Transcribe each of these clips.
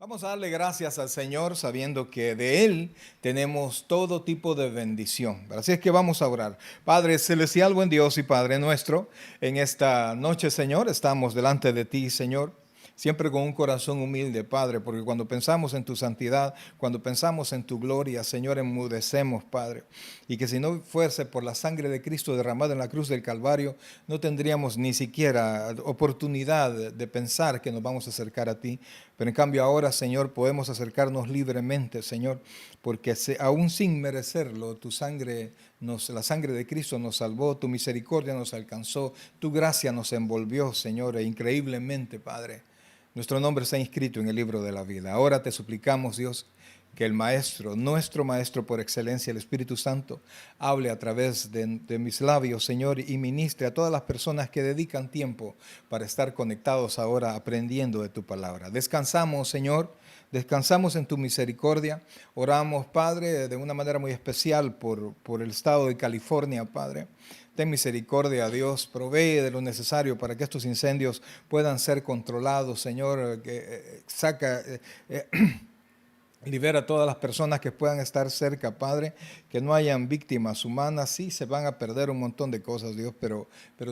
Vamos a darle gracias al Señor sabiendo que de Él tenemos todo tipo de bendición. Así es que vamos a orar. Padre celestial, buen Dios y Padre nuestro, en esta noche, Señor, estamos delante de ti, Señor. Siempre con un corazón humilde, Padre, porque cuando pensamos en tu santidad, cuando pensamos en tu gloria, Señor, enmudecemos, Padre. Y que si no fuese por la sangre de Cristo derramada en la cruz del Calvario, no tendríamos ni siquiera oportunidad de pensar que nos vamos a acercar a ti. Pero en cambio ahora, Señor, podemos acercarnos libremente, Señor, porque aún sin merecerlo, la sangre de Cristo nos salvó, tu misericordia nos alcanzó, tu gracia nos envolvió, Señor, e increíblemente, Padre. Nuestro nombre está inscrito en el libro de la vida. Ahora te suplicamos, Dios, que el Maestro, nuestro Maestro por excelencia, el Espíritu Santo, hable a través de mis labios, Señor, y ministre a todas las personas que dedican tiempo para estar conectados ahora aprendiendo de tu palabra. Descansamos, Señor, descansamos en tu misericordia. Oramos, Padre, de una manera muy especial por el estado de California, Padre. Ten misericordia, Dios, provee de lo necesario para que estos incendios puedan ser controlados, Señor. Libera a todas las personas que puedan estar cerca, Padre, que no hayan víctimas humanas. Sí, se van a perder un montón de cosas, Dios, pero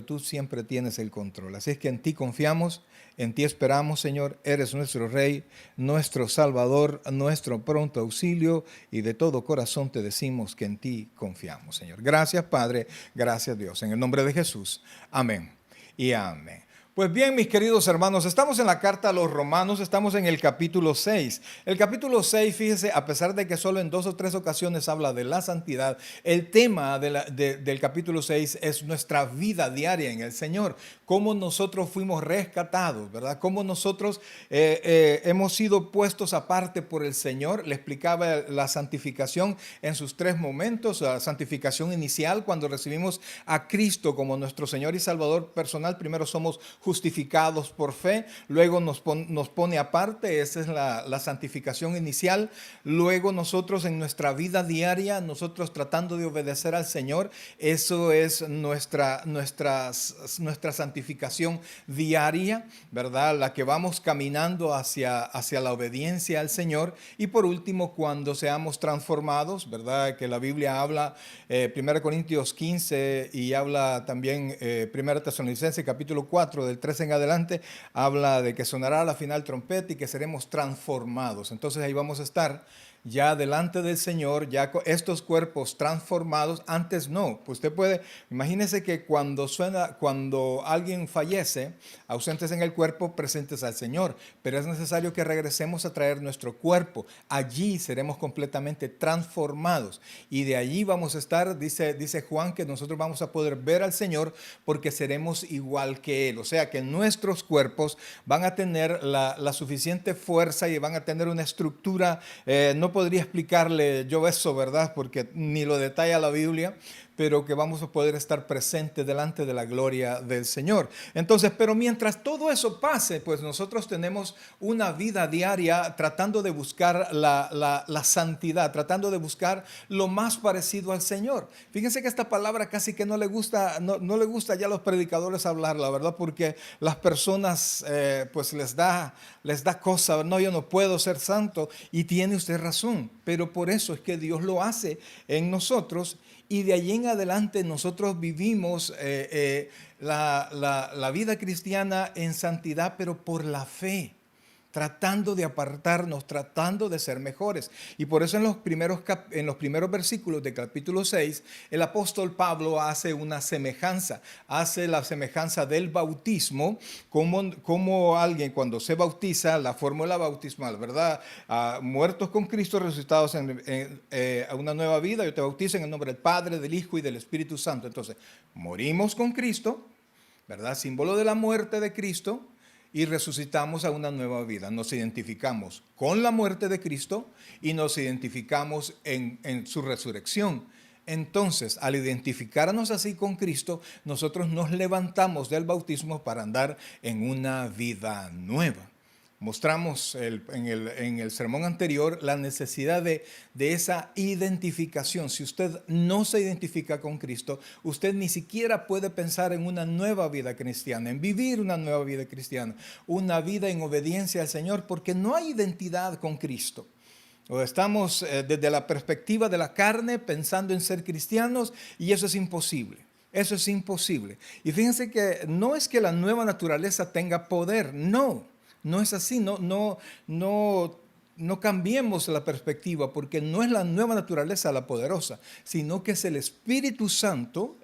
tú siempre tienes el control. Así es que en ti confiamos, en ti esperamos, Señor. Eres nuestro Rey, nuestro Salvador, nuestro pronto auxilio, y de todo corazón te decimos que en ti confiamos, Señor. Gracias, Padre, gracias, Dios. En el nombre de Jesús, amén y amén. Pues bien, mis queridos hermanos, estamos en la carta a los Romanos, estamos en el capítulo 6. El capítulo 6, fíjese, a pesar de que solo en 2 o 3 ocasiones habla de la santidad, el tema del capítulo 6 es nuestra vida diaria en el Señor, cómo nosotros fuimos rescatados, ¿verdad? Cómo nosotros hemos sido puestos aparte por el Señor. Le explicaba la santificación en sus 3 momentos: la santificación inicial, cuando recibimos a Cristo como nuestro Señor y Salvador personal. Primero somos justificados por fe, luego nos pone aparte, esa es la santificación inicial. Luego nosotros en nuestra vida diaria, nosotros tratando de obedecer al Señor, eso es nuestra santificación diaria, ¿verdad? La que vamos caminando hacia la obediencia al Señor. Y por último, cuando seamos transformados, ¿verdad? Que la Biblia habla, 1 Corintios 15, y habla también 1 Tesalonicenses capítulo 4, del 13 en adelante, habla de que sonará la final trompeta y que seremos transformados. Entonces ahí vamos a estar ya delante del Señor, ya con estos cuerpos transformados. Antes no, pues usted puede, imagínese que cuando alguien fallece, ausentes en el cuerpo, presentes al Señor, pero es necesario que regresemos a traer nuestro cuerpo. Allí seremos completamente transformados y de allí vamos a estar, dice Juan, que nosotros vamos a poder ver al Señor porque seremos igual que Él. O sea que nuestros cuerpos van a tener la suficiente fuerza y van a tener una estructura. No podría explicarle yo eso, ¿verdad? Porque ni lo detalla la Biblia, pero que vamos a poder estar presentes delante de la gloria del Señor. Entonces, pero mientras todo eso pase, pues nosotros tenemos una vida diaria tratando de buscar la santidad, tratando de buscar lo más parecido al Señor. Fíjense que esta palabra casi que no le gusta ya a los predicadores hablarla, ¿verdad? Porque las personas pues les da cosa, no, yo no puedo ser santo, y tiene usted razón, pero por eso es que Dios lo hace en nosotros. Y de allí en adelante nosotros vivimos la vida cristiana en santidad, pero por la fe, tratando de apartarnos, tratando de ser mejores. Y por eso en los primeros versículos del capítulo 6, el apóstol Pablo hace una semejanza, hace la semejanza del bautismo, como alguien cuando se bautiza, la fórmula bautismal, ¿verdad? Muertos con Cristo, resucitados a una nueva vida. Yo te bautizo en el nombre del Padre, del Hijo y del Espíritu Santo. Entonces, morimos con Cristo, ¿verdad? Símbolo de la muerte de Cristo, y resucitamos a una nueva vida. Nos identificamos con la muerte de Cristo y nos identificamos en su resurrección. Entonces, al identificarnos así con Cristo, nosotros nos levantamos del bautismo para andar en una vida nueva. Mostramos en el sermón anterior la necesidad de esa identificación. Si usted no se identifica con Cristo, usted ni siquiera puede pensar en una nueva vida cristiana, en vivir una nueva vida cristiana, una vida en obediencia al Señor, porque no hay identidad con Cristo. O estamos desde la perspectiva de la carne pensando en ser cristianos y eso es imposible. Eso es imposible. Y fíjense que no es que la nueva naturaleza tenga poder, no. No es así, no cambiemos la perspectiva, porque no es la nueva naturaleza la poderosa, sino que es el Espíritu Santo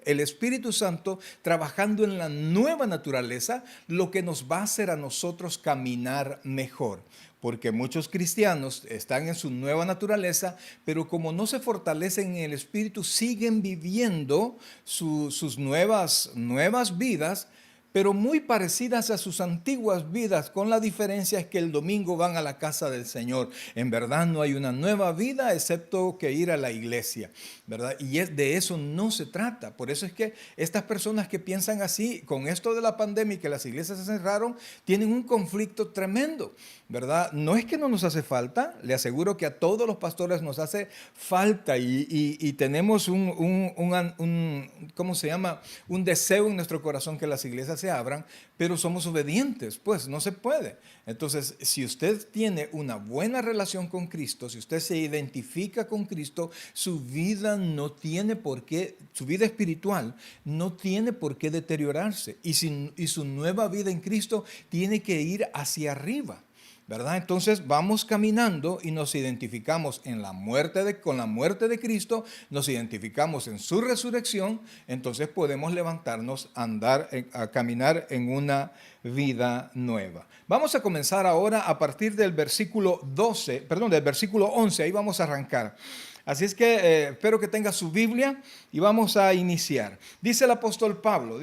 trabajando en la nueva naturaleza, lo que nos va a hacer a nosotros caminar mejor. Porque muchos cristianos están en su nueva naturaleza, pero como no se fortalecen en el Espíritu, siguen viviendo sus nuevas vidas, pero muy parecidas a sus antiguas vidas, con la diferencia es que el domingo van a la casa del Señor. En verdad no hay una nueva vida excepto que ir a la iglesia, ¿verdad? Y de eso no se trata. Por eso es que estas personas que piensan así, con esto de la pandemia y que las iglesias se cerraron, tienen un conflicto tremendo, ¿verdad? No es que no nos hace falta, le aseguro que a todos los pastores nos hace falta y tenemos ¿cómo se llama? Un deseo en nuestro corazón que las iglesias se abran, pero somos obedientes, pues no se puede. Entonces, si usted tiene una buena relación con Cristo, si usted se identifica con Cristo, su vida su vida espiritual no tiene por qué deteriorarse y su nueva vida en Cristo tiene que ir hacia arriba, ¿verdad? Entonces vamos caminando y nos identificamos con la muerte de Cristo, nos identificamos en su resurrección, entonces podemos levantarnos, a caminar en una vida nueva. Vamos a comenzar ahora a partir del versículo 11, ahí vamos a arrancar. Así es que espero que tenga su Biblia y vamos a iniciar. Dice el apóstol Pablo,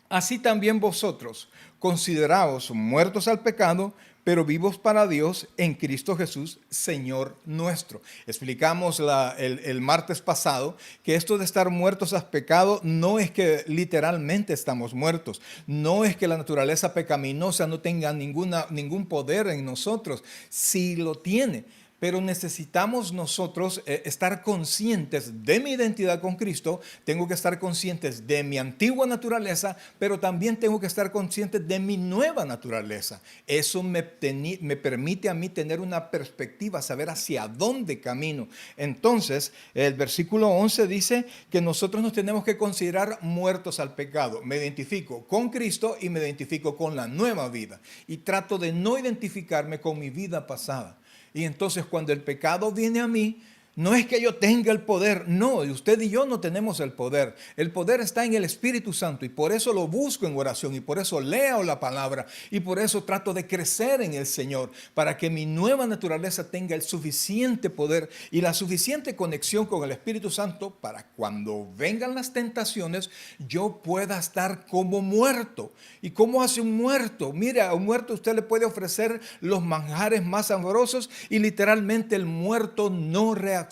así también vosotros, consideraos muertos al pecado, pero vivos para Dios en Cristo Jesús, Señor nuestro. Explicamos el martes pasado que esto de estar muertos al pecado no es que literalmente estamos muertos, no es que la naturaleza pecaminosa no tenga ningún poder en nosotros, sí lo tiene. Pero necesitamos nosotros estar conscientes de mi identidad con Cristo, tengo que estar conscientes de mi antigua naturaleza, pero también tengo que estar conscientes de mi nueva naturaleza. Eso me permite a mí tener una perspectiva, saber hacia dónde camino. Entonces, el versículo 11 dice que nosotros nos tenemos que considerar muertos al pecado. Me identifico con Cristo y me identifico con la nueva vida. Y trato de no identificarme con mi vida pasada. Y entonces cuando el pecado viene a mí, no es que yo tenga el poder, no, usted y yo no tenemos el poder. El poder está en el Espíritu Santo y por eso lo busco en oración y por eso leo la palabra y por eso trato de crecer en el Señor para que mi nueva naturaleza tenga el suficiente poder y la suficiente conexión con el Espíritu Santo para cuando vengan las tentaciones yo pueda estar como muerto. ¿Y cómo hace un muerto? Mire, a un muerto usted le puede ofrecer los manjares más sabrosos y literalmente el muerto no reacciona.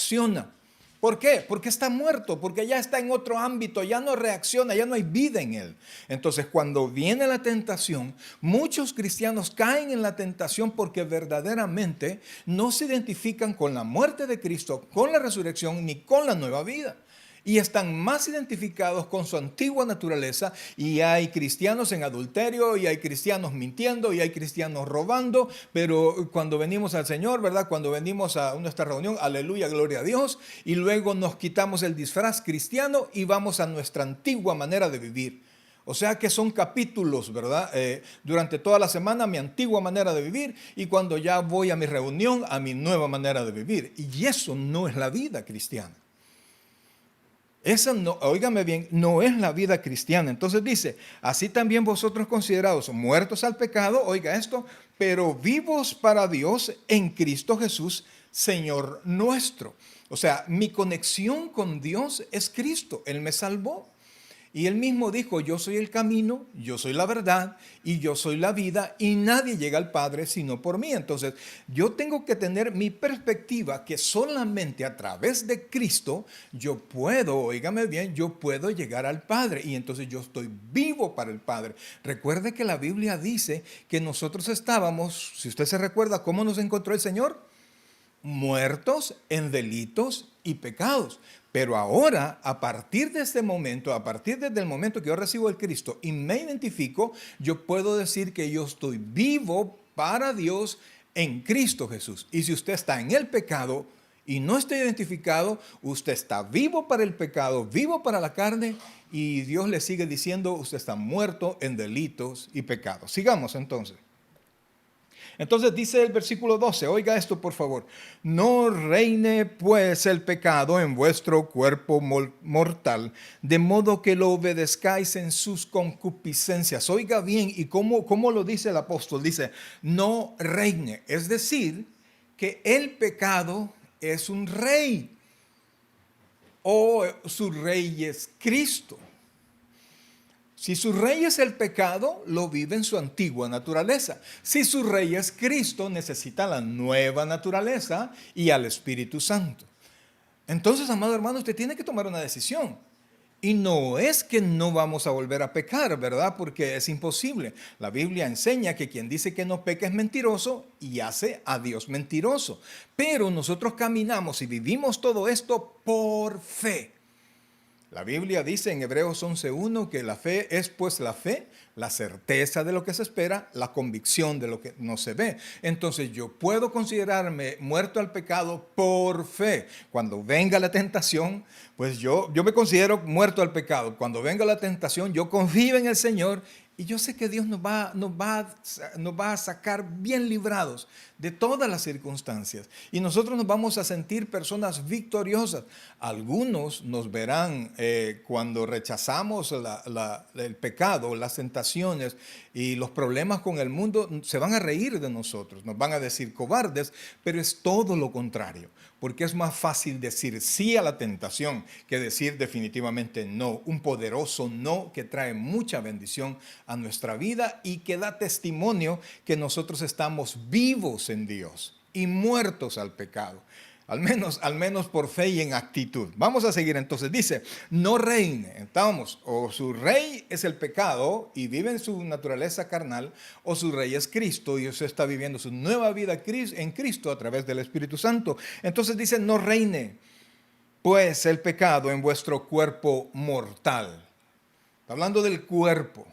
¿Por qué? Porque está muerto, porque ya está en otro ámbito, ya no reacciona, ya no hay vida en él. Entonces, cuando viene la tentación, muchos cristianos caen en la tentación porque verdaderamente no se identifican con la muerte de Cristo, con la resurrección, ni con la nueva vida. Y están más identificados con su antigua naturaleza y hay cristianos en adulterio y hay cristianos mintiendo y hay cristianos robando, pero cuando venimos al Señor, ¿verdad? Cuando venimos a nuestra reunión, aleluya, gloria a Dios, y luego nos quitamos el disfraz cristiano y vamos a nuestra antigua manera de vivir. O sea que son capítulos, ¿verdad? Durante toda la semana mi antigua manera de vivir y cuando ya voy a mi reunión, a mi nueva manera de vivir. Y eso no es la vida cristiana. Esa no, óigame bien, no es la vida cristiana. Entonces dice, así también vosotros considerados muertos al pecado, oiga esto, pero vivos para Dios en Cristo Jesús, Señor nuestro. O sea, mi conexión con Dios es Cristo, Él me salvó. Y él mismo dijo, yo soy el camino, yo soy la verdad y yo soy la vida y nadie llega al Padre sino por mí. Entonces yo tengo que tener mi perspectiva que solamente a través de Cristo yo puedo, óigame bien, yo puedo llegar al Padre y entonces yo estoy vivo para el Padre. Recuerde que la Biblia dice que nosotros estábamos, si usted se recuerda, ¿cómo nos encontró el Señor? Muertos en delitos y pecados. Pero ahora, a partir de este momento, a partir desde el momento que yo recibo el Cristo y me identifico, yo puedo decir que yo estoy vivo para Dios en Cristo Jesús. Y si usted está en el pecado y no está identificado, usted está vivo para el pecado, vivo para la carne, y Dios le sigue diciendo, usted está muerto en delitos y pecados. Sigamos entonces. Entonces dice el versículo 12, oiga esto por favor, no reine pues el pecado en vuestro cuerpo mortal, de modo que lo obedezcáis en sus concupiscencias. Oiga bien, ¿y cómo lo dice el apóstol? Dice, no reine, es decir, que el pecado es un rey, o su rey es Cristo. Si su rey es el pecado, lo vive en su antigua naturaleza. Si su rey es Cristo, necesita la nueva naturaleza y al Espíritu Santo. Entonces, amado hermano, usted tiene que tomar una decisión. Y no es que no vamos a volver a pecar, ¿verdad? Porque es imposible. La Biblia enseña que quien dice que no peca es mentiroso y hace a Dios mentiroso. Pero nosotros caminamos y vivimos todo esto por fe. La Biblia dice en Hebreos 11:1 que la fe es pues la fe, la certeza de lo que se espera, la convicción de lo que no se ve. Entonces yo puedo considerarme muerto al pecado por fe. Cuando venga la tentación, pues yo me considero muerto al pecado. Cuando venga la tentación, yo confío en el Señor y yo sé que Dios nos va a sacar bien librados de todas las circunstancias. Y nosotros nos vamos a sentir personas victoriosas. Algunos nos verán cuando rechazamos el pecado, las tentaciones y los problemas con el mundo, se van a reír de nosotros, nos van a decir cobardes, pero es todo lo contrario. Porque es más fácil decir sí a la tentación que decir definitivamente no. Un poderoso no que trae mucha bendición a nuestra vida y que da testimonio que nosotros estamos vivos en Dios y muertos al pecado. Al menos por fe y en actitud. Vamos a seguir entonces. Dice, no reine. Estamos, o su rey es el pecado y vive en su naturaleza carnal, o su rey es Cristo y usted está viviendo su nueva vida en Cristo a través del Espíritu Santo. Entonces dice, no reine pues el pecado en vuestro cuerpo mortal. Está hablando del cuerpo.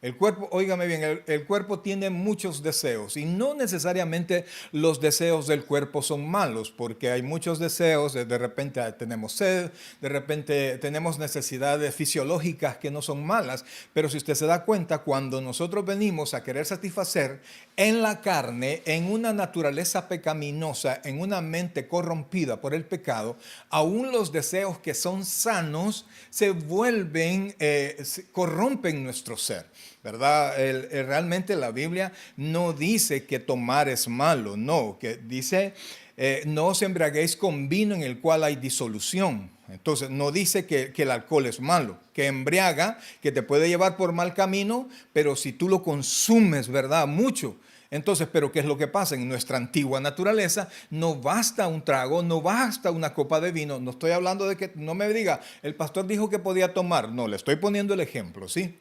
El cuerpo, óigame bien, el cuerpo tiene muchos deseos y no necesariamente los deseos del cuerpo son malos, porque hay muchos deseos, de repente tenemos sed, de repente tenemos necesidades fisiológicas que no son malas, pero si usted se da cuenta, cuando nosotros venimos a querer satisfacer en la carne, en una naturaleza pecaminosa, en una mente corrompida por el pecado, aún los deseos que son sanos se vuelven, corrompen nuestro ser. ¿Verdad? Realmente la Biblia no dice que tomar es malo, no, que dice no os embriaguéis con vino en el cual hay disolución. Entonces no dice que el alcohol es malo, que embriaga, que te puede llevar por mal camino, pero si tú lo consumes, ¿verdad? Mucho. Entonces, ¿pero qué es lo que pasa? En nuestra antigua naturaleza no basta un trago, no basta una copa de vino. No estoy hablando de que, no me diga, el pastor dijo que podía tomar. No, le estoy poniendo el ejemplo, ¿sí?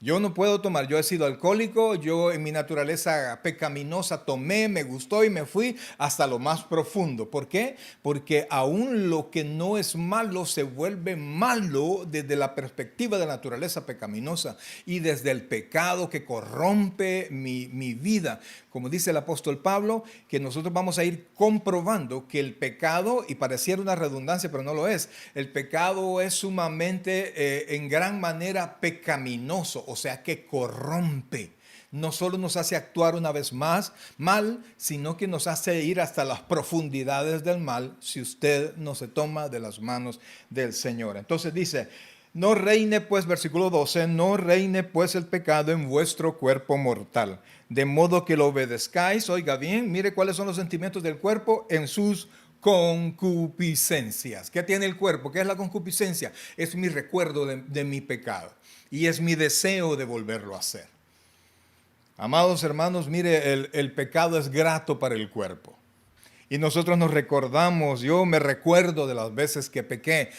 Yo no puedo tomar, yo he sido alcohólico, yo en mi naturaleza pecaminosa tomé, me gustó y me fui hasta lo más profundo. ¿Por qué? Porque aún lo que no es malo se vuelve malo desde la perspectiva de la naturaleza pecaminosa y desde el pecado que corrompe mi vida. Como dice el apóstol Pablo, que nosotros vamos a ir comprobando que el pecado, y pareciera una redundancia, pero no lo es, el pecado es sumamente, en gran manera, pecaminoso, o sea que corrompe. No solo nos hace actuar una vez más mal, sino que nos hace ir hasta las profundidades del mal si usted no se toma de las manos del Señor. Entonces dice, no reine pues, versículo 12, no reine pues el pecado en vuestro cuerpo mortal, de modo que lo obedezcáis, oiga bien, mire cuáles son los sentimientos del cuerpo, en sus concupiscencias. ¿Qué tiene el cuerpo? ¿Qué es la concupiscencia? Es mi recuerdo de mi pecado y es mi deseo de volverlo a hacer. Amados hermanos, mire, el pecado es grato para el cuerpo. Y nosotros nos recordamos, yo me recuerdo de las veces que pequé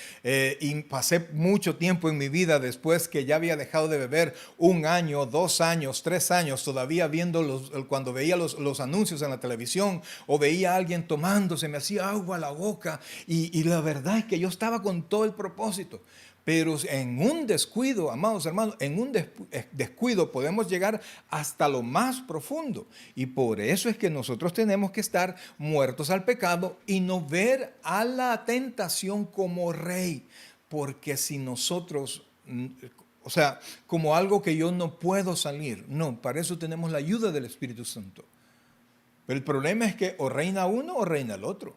y pasé mucho tiempo en mi vida después que ya había dejado de beber 1 año, 2 años, 3 años, todavía viendo cuando veía los anuncios en la televisión o veía a alguien tomando, se me hacía agua a la boca y la verdad es que yo estaba con todo el propósito. Pero en un descuido, amados hermanos, en un descuido podemos llegar hasta lo más profundo. Y por eso es que nosotros tenemos que estar muertos al pecado y no ver a la tentación como rey. Porque si nosotros, o sea, como algo que yo no puedo salir, no, para eso tenemos la ayuda del Espíritu Santo. Pero el problema es que o reina uno o reina el otro.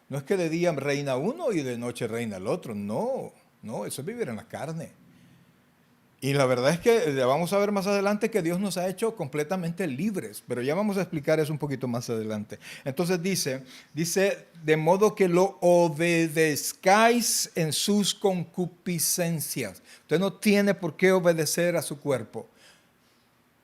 No es que de día reina uno y de noche reina el otro, no. No, eso es vivir en la carne. Y la verdad es que vamos a ver más adelante que Dios nos ha hecho completamente libres, pero ya vamos a explicar eso un poquito más adelante. Entonces dice, de modo que lo obedezcáis en sus concupiscencias. Usted no tiene por qué obedecer a su cuerpo.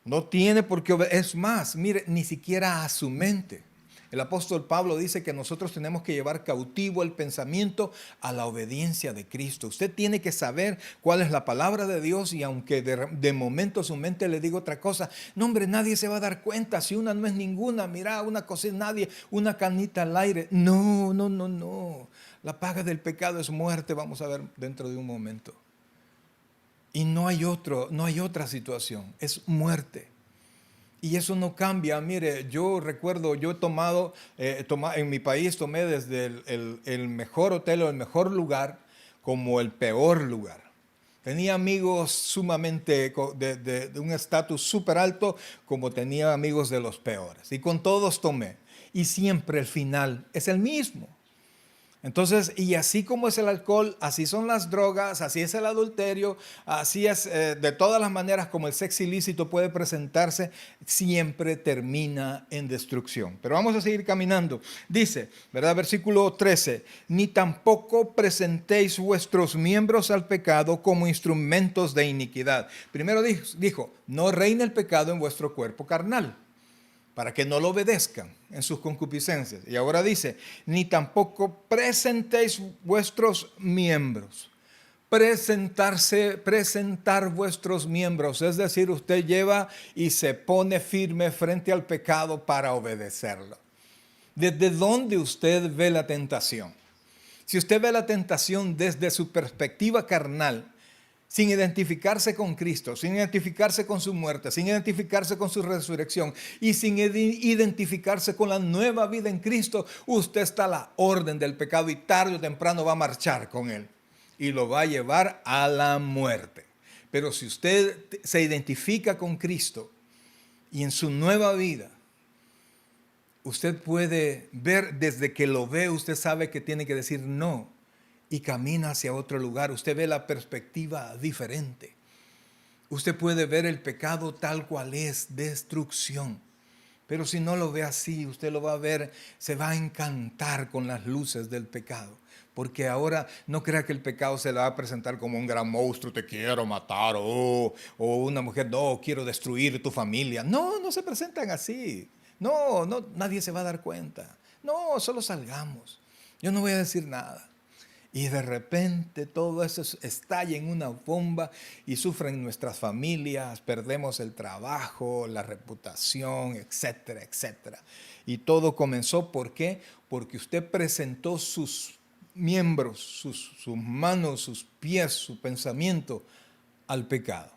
No tiene por qué obedecer. Es más, mire, ni siquiera a su mente. El apóstol Pablo dice que nosotros tenemos que llevar cautivo el pensamiento a la obediencia de Cristo. Usted tiene que saber cuál es la palabra de Dios y aunque de momento su mente le diga otra cosa, no hombre, nadie se va a dar cuenta, si una no es ninguna, mira, una cosa es nadie, una canita al aire. No. La paga del pecado es muerte, vamos a ver dentro de un momento. Y no hay otra situación, es muerte. Y eso no cambia. Mire, yo recuerdo, yo he tomado, en mi país tomé desde el mejor hotel o el mejor lugar como el peor lugar. Tenía amigos sumamente de un estatus súper alto, como tenía amigos de los peores. Y con todos tomé. Y siempre el final es el mismo. Entonces, y así como es el alcohol, así son las drogas, así es el adulterio, así es de todas las maneras como el sexo ilícito puede presentarse, siempre termina en destrucción. Pero vamos a seguir caminando. Dice, ¿verdad? Versículo 13, ni tampoco presentéis vuestros miembros al pecado como instrumentos de iniquidad. Primero dijo, no reine el pecado en vuestro cuerpo carnal, para que no lo obedezcan en sus concupiscencias. Y ahora dice, ni tampoco presentéis vuestros miembros. Presentar vuestros miembros, es decir, usted lleva y se pone firme frente al pecado para obedecerlo. ¿Desde dónde usted ve la tentación? Si usted ve la tentación desde su perspectiva carnal, sin identificarse con Cristo, sin identificarse con su muerte, sin identificarse con su resurrección y sin identificarse con la nueva vida en Cristo, usted está a la orden del pecado y tarde o temprano va a marchar con él y lo va a llevar a la muerte. Pero si usted se identifica con Cristo y en su nueva vida, usted puede ver, desde que lo ve, usted sabe que tiene que decir no. Y camina hacia otro lugar. Usted ve la perspectiva diferente. Usted puede ver el pecado tal cual es, destrucción. Pero si no lo ve así, usted lo va a ver, se va a encantar con las luces del pecado. Porque ahora no crea que el pecado se le va a presentar como un gran monstruo, te quiero matar, o una mujer, no, quiero destruir tu familia. No se presentan así. No, nadie se va a dar cuenta. No, solo salgamos. Yo no voy a decir nada. Y de repente todo eso estalla en una bomba y sufren nuestras familias, perdemos el trabajo, la reputación, etcétera, etcétera. Y todo comenzó, ¿por qué? Porque usted presentó sus miembros, sus manos, sus pies, su pensamiento al pecado.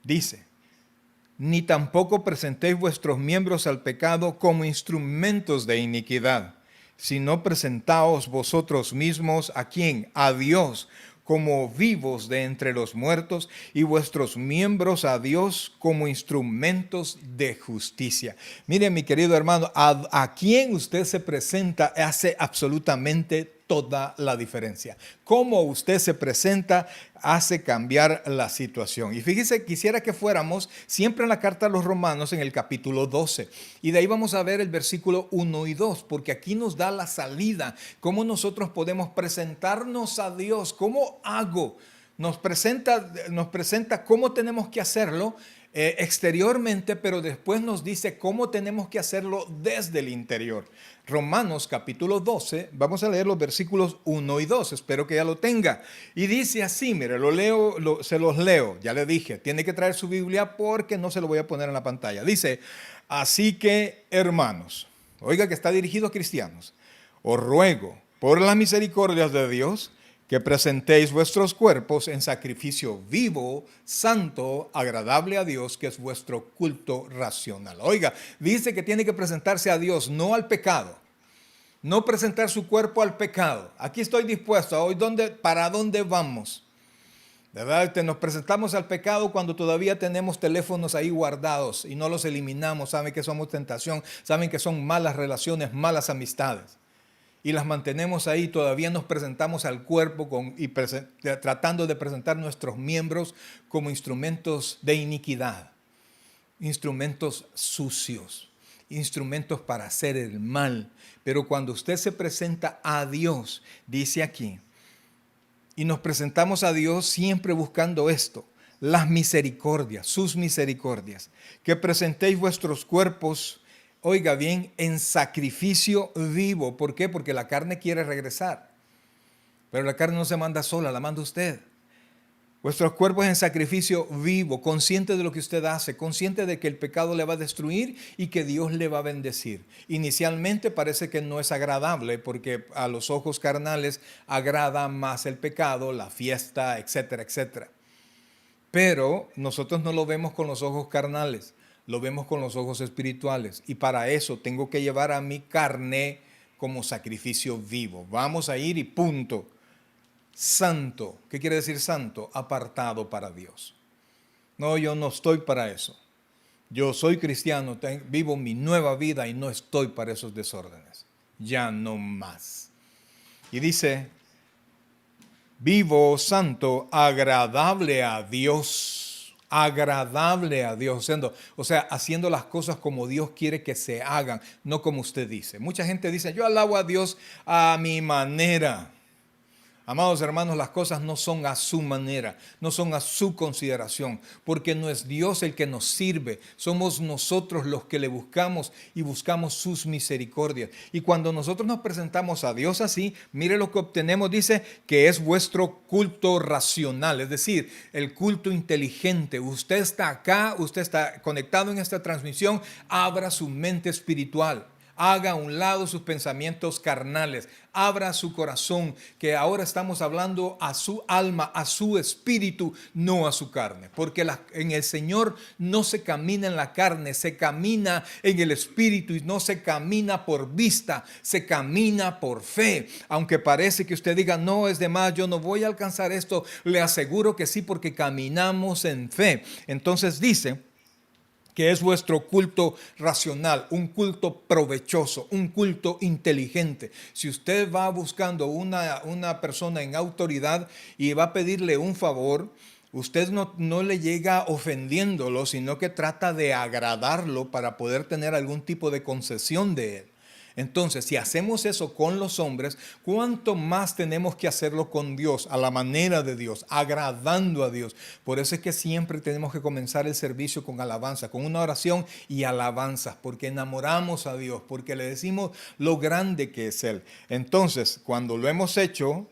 Dice, ni tampoco presentéis vuestros miembros al pecado como instrumentos de iniquidad, sino presentaos vosotros mismos ¿a quién? A Dios, como vivos de entre los muertos, y vuestros miembros a Dios como instrumentos de justicia. Mire, mi querido hermano, a quién usted se presenta hace absolutamente toda la diferencia. Cómo usted se presenta hace cambiar la situación. Y fíjese, quisiera que fuéramos siempre en la carta a los Romanos en el capítulo 12. Y de ahí vamos a ver el versículo 1 y 2, porque aquí nos da la salida. Cómo nosotros podemos presentarnos a Dios. ¿Cómo hago? Nos presenta cómo tenemos que hacerlo exteriormente, pero después nos dice cómo tenemos que hacerlo desde el interior. Romanos capítulo 12, vamos a leer los versículos 1 y 2, espero que ya lo tenga. Y dice así, mire, se los leo, ya le dije, tiene que traer su Biblia porque no se lo voy a poner en la pantalla. Dice, así que hermanos, oiga que está dirigido a cristianos, os ruego por las misericordias de Dios, que presentéis vuestros cuerpos en sacrificio vivo, santo, agradable a Dios, que es vuestro culto racional. Oiga, dice que tiene que presentarse a Dios, no al pecado. No presentar su cuerpo al pecado. Aquí estoy dispuesto. Hoy, ¿para dónde vamos? ¿Verdad? Nos presentamos al pecado cuando todavía tenemos teléfonos ahí guardados y no los eliminamos. Saben que somos tentación, saben que son malas relaciones, malas amistades. Y las mantenemos ahí, todavía nos presentamos al cuerpo tratando de presentar nuestros miembros como instrumentos de iniquidad, instrumentos sucios, instrumentos para hacer el mal. Pero cuando usted se presenta a Dios, dice aquí, y nos presentamos a Dios siempre buscando esto, las misericordias, sus misericordias, que presentéis vuestros cuerpos, oiga bien, en sacrificio vivo. ¿Por qué? Porque la carne quiere regresar. Pero la carne no se manda sola, la manda usted. Vuestros cuerpos en sacrificio vivo, consciente de lo que usted hace, consciente de que el pecado le va a destruir y que Dios le va a bendecir. Inicialmente parece que no es agradable porque a los ojos carnales agrada más el pecado, la fiesta, etcétera, etcétera. Pero nosotros no lo vemos con los ojos carnales. Lo vemos con los ojos espirituales y para eso tengo que llevar a mi carne como sacrificio vivo. Vamos a ir y punto. Santo. ¿Qué quiere decir santo? Apartado para Dios. No, yo no estoy para eso. Yo soy cristiano, vivo mi nueva vida y no estoy para esos desórdenes. Ya no más. Y dice, vivo, santo, agradable a Dios. Agradable a Dios, o sea, haciendo las cosas como Dios quiere que se hagan, no como usted dice. Mucha gente dice, yo alabo a Dios a mi manera. Amados hermanos, las cosas no son a su manera, no son a su consideración, porque no es Dios el que nos sirve, somos nosotros los que le buscamos y buscamos sus misericordias. Y cuando nosotros nos presentamos a Dios así, mire lo que obtenemos, dice que es vuestro culto racional, es decir, el culto inteligente. Usted está acá, usted está conectado en esta transmisión, abra su mente espiritual. Haga a un lado sus pensamientos carnales, abra su corazón, que ahora estamos hablando a su alma, a su espíritu, no a su carne. Porque en el Señor no se camina en la carne, se camina en el espíritu y no se camina por vista, se camina por fe. Aunque parece que usted diga, no, es de más, yo no voy a alcanzar esto, le aseguro que sí, porque caminamos en fe. Entonces dice que es vuestro culto racional, un culto provechoso, un culto inteligente. Si usted va buscando una persona en autoridad y va a pedirle un favor, usted no le llega ofendiéndolo, sino que trata de agradarlo para poder tener algún tipo de concesión de él. Entonces, si hacemos eso con los hombres, ¿cuánto más tenemos que hacerlo con Dios, a la manera de Dios, agradando a Dios? Por eso es que siempre tenemos que comenzar el servicio con alabanza, con una oración y alabanza, porque enamoramos a Dios, porque le decimos lo grande que es Él. Entonces, cuando lo hemos hecho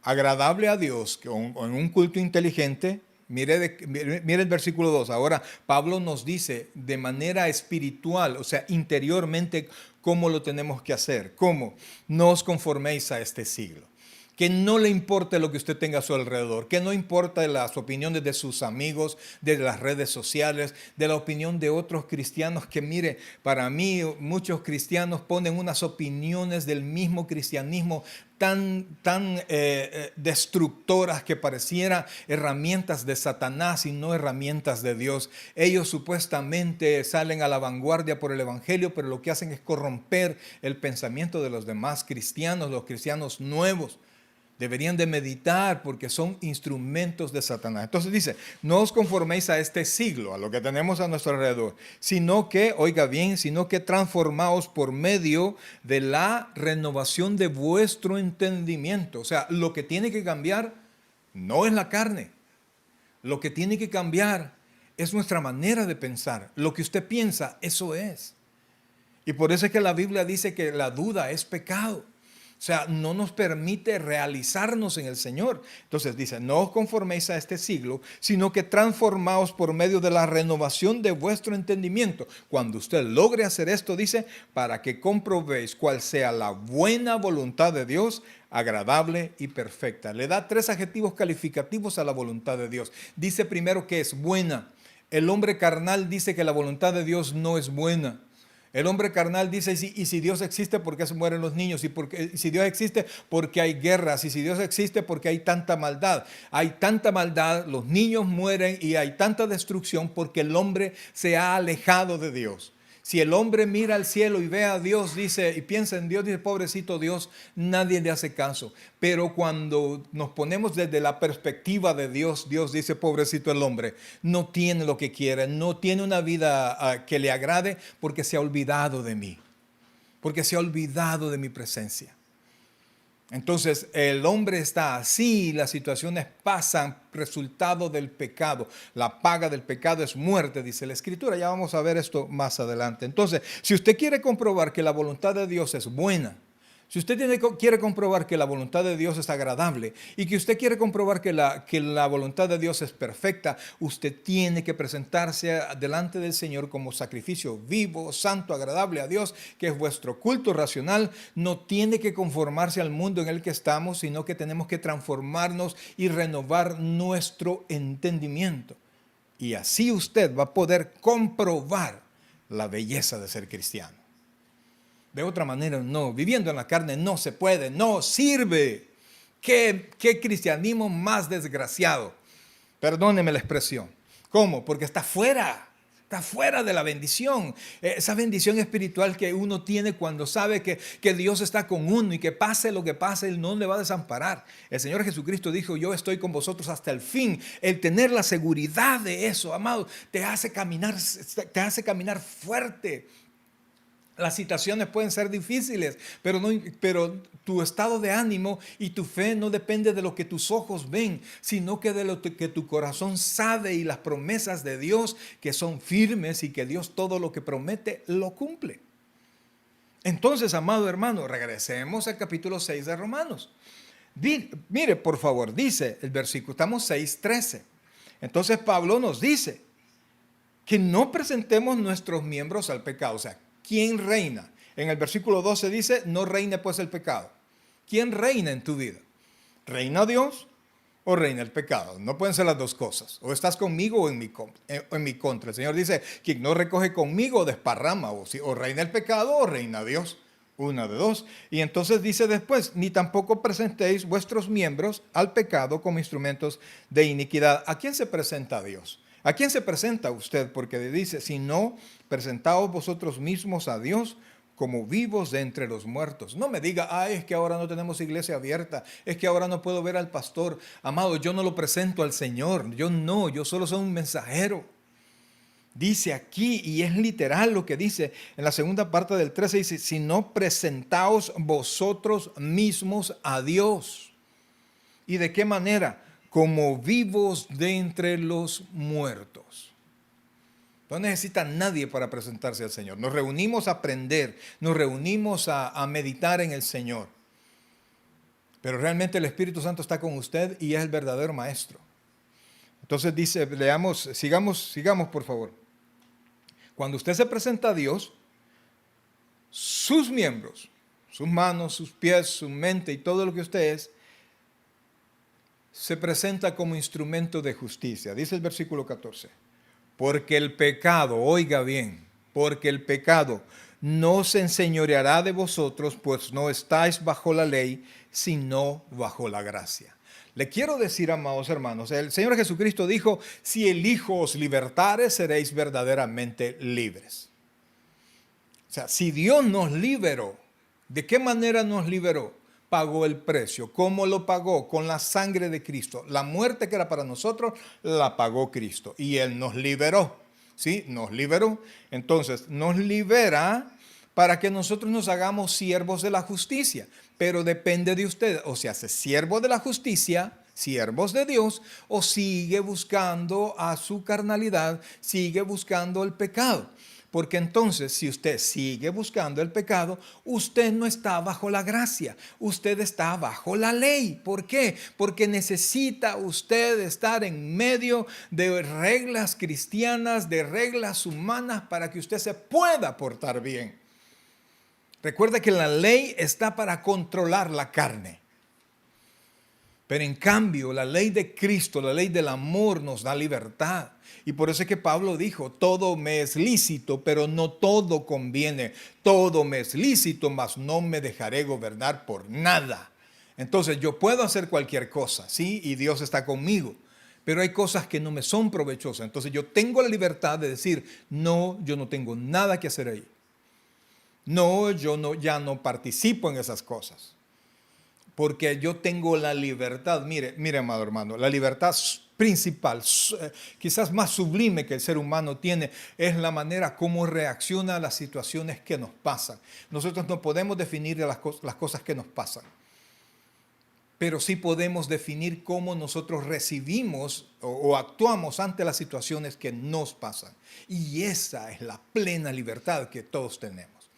agradable a Dios, en un culto inteligente, mire el versículo 2. Ahora Pablo nos dice de manera espiritual, o sea, interiormente, cómo lo tenemos que hacer. ¿Cómo? No os conforméis a este siglo. Que no le importe lo que usted tenga a su alrededor, que no importa las opiniones de sus amigos, de las redes sociales, de la opinión de otros cristianos, que mire, para mí muchos cristianos ponen unas opiniones del mismo cristianismo tan destructoras que pareciera herramientas de Satanás y no herramientas de Dios. Ellos supuestamente salen a la vanguardia por el evangelio, pero lo que hacen es corromper el pensamiento de los demás cristianos, los cristianos nuevos. Deberían de meditar porque son instrumentos de Satanás. Entonces dice, no os conforméis a este siglo, a lo que tenemos a nuestro alrededor, sino que, oiga bien, sino que transformaos por medio de la renovación de vuestro entendimiento. O sea, lo que tiene que cambiar no es la carne. Lo que tiene que cambiar es nuestra manera de pensar. Lo que usted piensa, eso es. Y por eso es que la Biblia dice que la duda es pecado. O sea, no nos permite realizarnos en el Señor. Entonces dice, no os conforméis a este siglo, sino que transformaos por medio de la renovación de vuestro entendimiento. Cuando usted logre hacer esto, dice, para que comprobéis cuál sea la buena voluntad de Dios, agradable y perfecta. Le da 3 adjetivos calificativos a la voluntad de Dios. Dice primero que es buena. El hombre carnal dice que la voluntad de Dios no es buena. El hombre carnal dice, y si Dios existe, ¿por qué se mueren los niños? Y si Dios existe, ¿por qué hay guerras? Y si Dios existe, ¿por qué hay tanta maldad? Hay tanta maldad, los niños mueren y hay tanta destrucción porque el hombre se ha alejado de Dios. Si el hombre mira al cielo y ve a Dios, dice, y piensa en Dios, dice, pobrecito Dios, nadie le hace caso. Pero cuando nos ponemos desde la perspectiva de Dios, Dios dice, pobrecito el hombre, no tiene lo que quiere, no tiene una vida que le agrade porque se ha olvidado de mí, porque se ha olvidado de mi presencia. Entonces el hombre está así, las situaciones pasan, resultado del pecado. La paga del pecado es muerte, dice la Escritura. Ya vamos a ver esto más adelante. Entonces, si usted quiere comprobar que la voluntad de Dios es buena, si usted quiere comprobar que la voluntad de Dios es agradable y que usted quiere comprobar que la voluntad de Dios es perfecta, usted tiene que presentarse delante del Señor como sacrificio vivo, santo, agradable a Dios, que es vuestro culto racional. No tiene que conformarse al mundo en el que estamos, sino que tenemos que transformarnos y renovar nuestro entendimiento. Y así usted va a poder comprobar la belleza de ser cristiano. De otra manera, no. Viviendo en la carne no se puede, no sirve. ¿Qué cristianismo más desgraciado? Perdóneme la expresión. ¿Cómo? Porque está fuera de la bendición. Esa bendición espiritual que uno tiene cuando sabe que Dios está con uno y que pase lo que pase, Él no le va a desamparar. El Señor Jesucristo dijo, yo estoy con vosotros hasta el fin. El tener la seguridad de eso, amado, te hace caminar fuerte. Las situaciones pueden ser difíciles, pero tu estado de ánimo y tu fe no depende de lo que tus ojos ven, sino que de lo que tu corazón sabe y las promesas de Dios que son firmes y que Dios todo lo que promete lo cumple. Entonces, amado hermano, regresemos al capítulo 6 de Romanos. Mire, por favor, dice el versículo, estamos 6:13. Entonces Pablo nos dice que no presentemos nuestros miembros al pecado, o sea, ¿quién reina? En el versículo 12 dice, no reine pues el pecado. ¿Quién reina en tu vida? ¿Reina Dios o reina el pecado? No pueden ser las dos cosas. O estás conmigo o en mi contra. El Señor dice, quien no recoge conmigo desparrama. O reina el pecado o reina Dios. Una de dos. Y entonces dice después, ni tampoco presentéis vuestros miembros al pecado como instrumentos de iniquidad. ¿A quién se presenta Dios? ¿A quién se presenta usted? Porque dice, si no, presentaos vosotros mismos a Dios como vivos de entre los muertos. No me diga, es que ahora no tenemos iglesia abierta, es que ahora no puedo ver al pastor. Amado, yo no lo presento al Señor, yo solo soy un mensajero. Dice aquí, y es literal lo que dice en la segunda parte del 13, dice, si no, presentaos vosotros mismos a Dios. ¿Y de qué manera? Como vivos de entre los muertos. No necesita nadie para presentarse al Señor. Nos reunimos a aprender, nos reunimos a meditar en el Señor. Pero realmente el Espíritu Santo está con usted y es el verdadero maestro. Entonces dice, sigamos por favor. Cuando usted se presenta a Dios, sus miembros, sus manos, sus pies, su mente y todo lo que usted es, se presenta como instrumento de justicia. Dice el versículo 14. Porque el pecado, oiga bien, porque el pecado no se enseñoreará de vosotros, pues no estáis bajo la ley, sino bajo la gracia. Le quiero decir, amados hermanos, el Señor Jesucristo dijo, si el Hijo os libertare, seréis verdaderamente libres. O sea, si Dios nos liberó, ¿de qué manera nos liberó? Pagó el precio. ¿Cómo lo pagó? Con la sangre de Cristo. La muerte que era para nosotros, la pagó Cristo. Y Él nos liberó. ¿Sí? Nos liberó. Entonces, nos libera para que nosotros nos hagamos siervos de la justicia. Pero depende de usted. O se hace siervo de la justicia, siervos de Dios, o sigue buscando a su carnalidad, sigue buscando el pecado. Porque entonces, si usted sigue buscando el pecado, usted no está bajo la gracia, usted está bajo la ley. ¿Por qué? Porque necesita usted estar en medio de reglas cristianas, de reglas humanas, para que usted se pueda portar bien. Recuerde que la ley está para controlar la carne. Pero en cambio, la ley de Cristo, la ley del amor nos da libertad. Y por eso es que Pablo dijo, todo me es lícito, pero no todo conviene. Todo me es lícito, mas no me dejaré gobernar por nada. Entonces yo puedo hacer cualquier cosa, ¿sí? Y Dios está conmigo. Pero hay cosas que no me son provechosas. Entonces yo tengo la libertad de decir, no, yo no tengo nada que hacer ahí. No, ya no participo en esas cosas. Porque yo tengo la libertad, mire, amado hermano, la libertad principal, quizás más sublime que el ser humano tiene, es la manera como reacciona a las situaciones que nos pasan. Nosotros no podemos definir las cosas que nos pasan, pero sí podemos definir cómo nosotros recibimos o actuamos ante las situaciones que nos pasan. Y esa es la plena libertad que todos tenemos.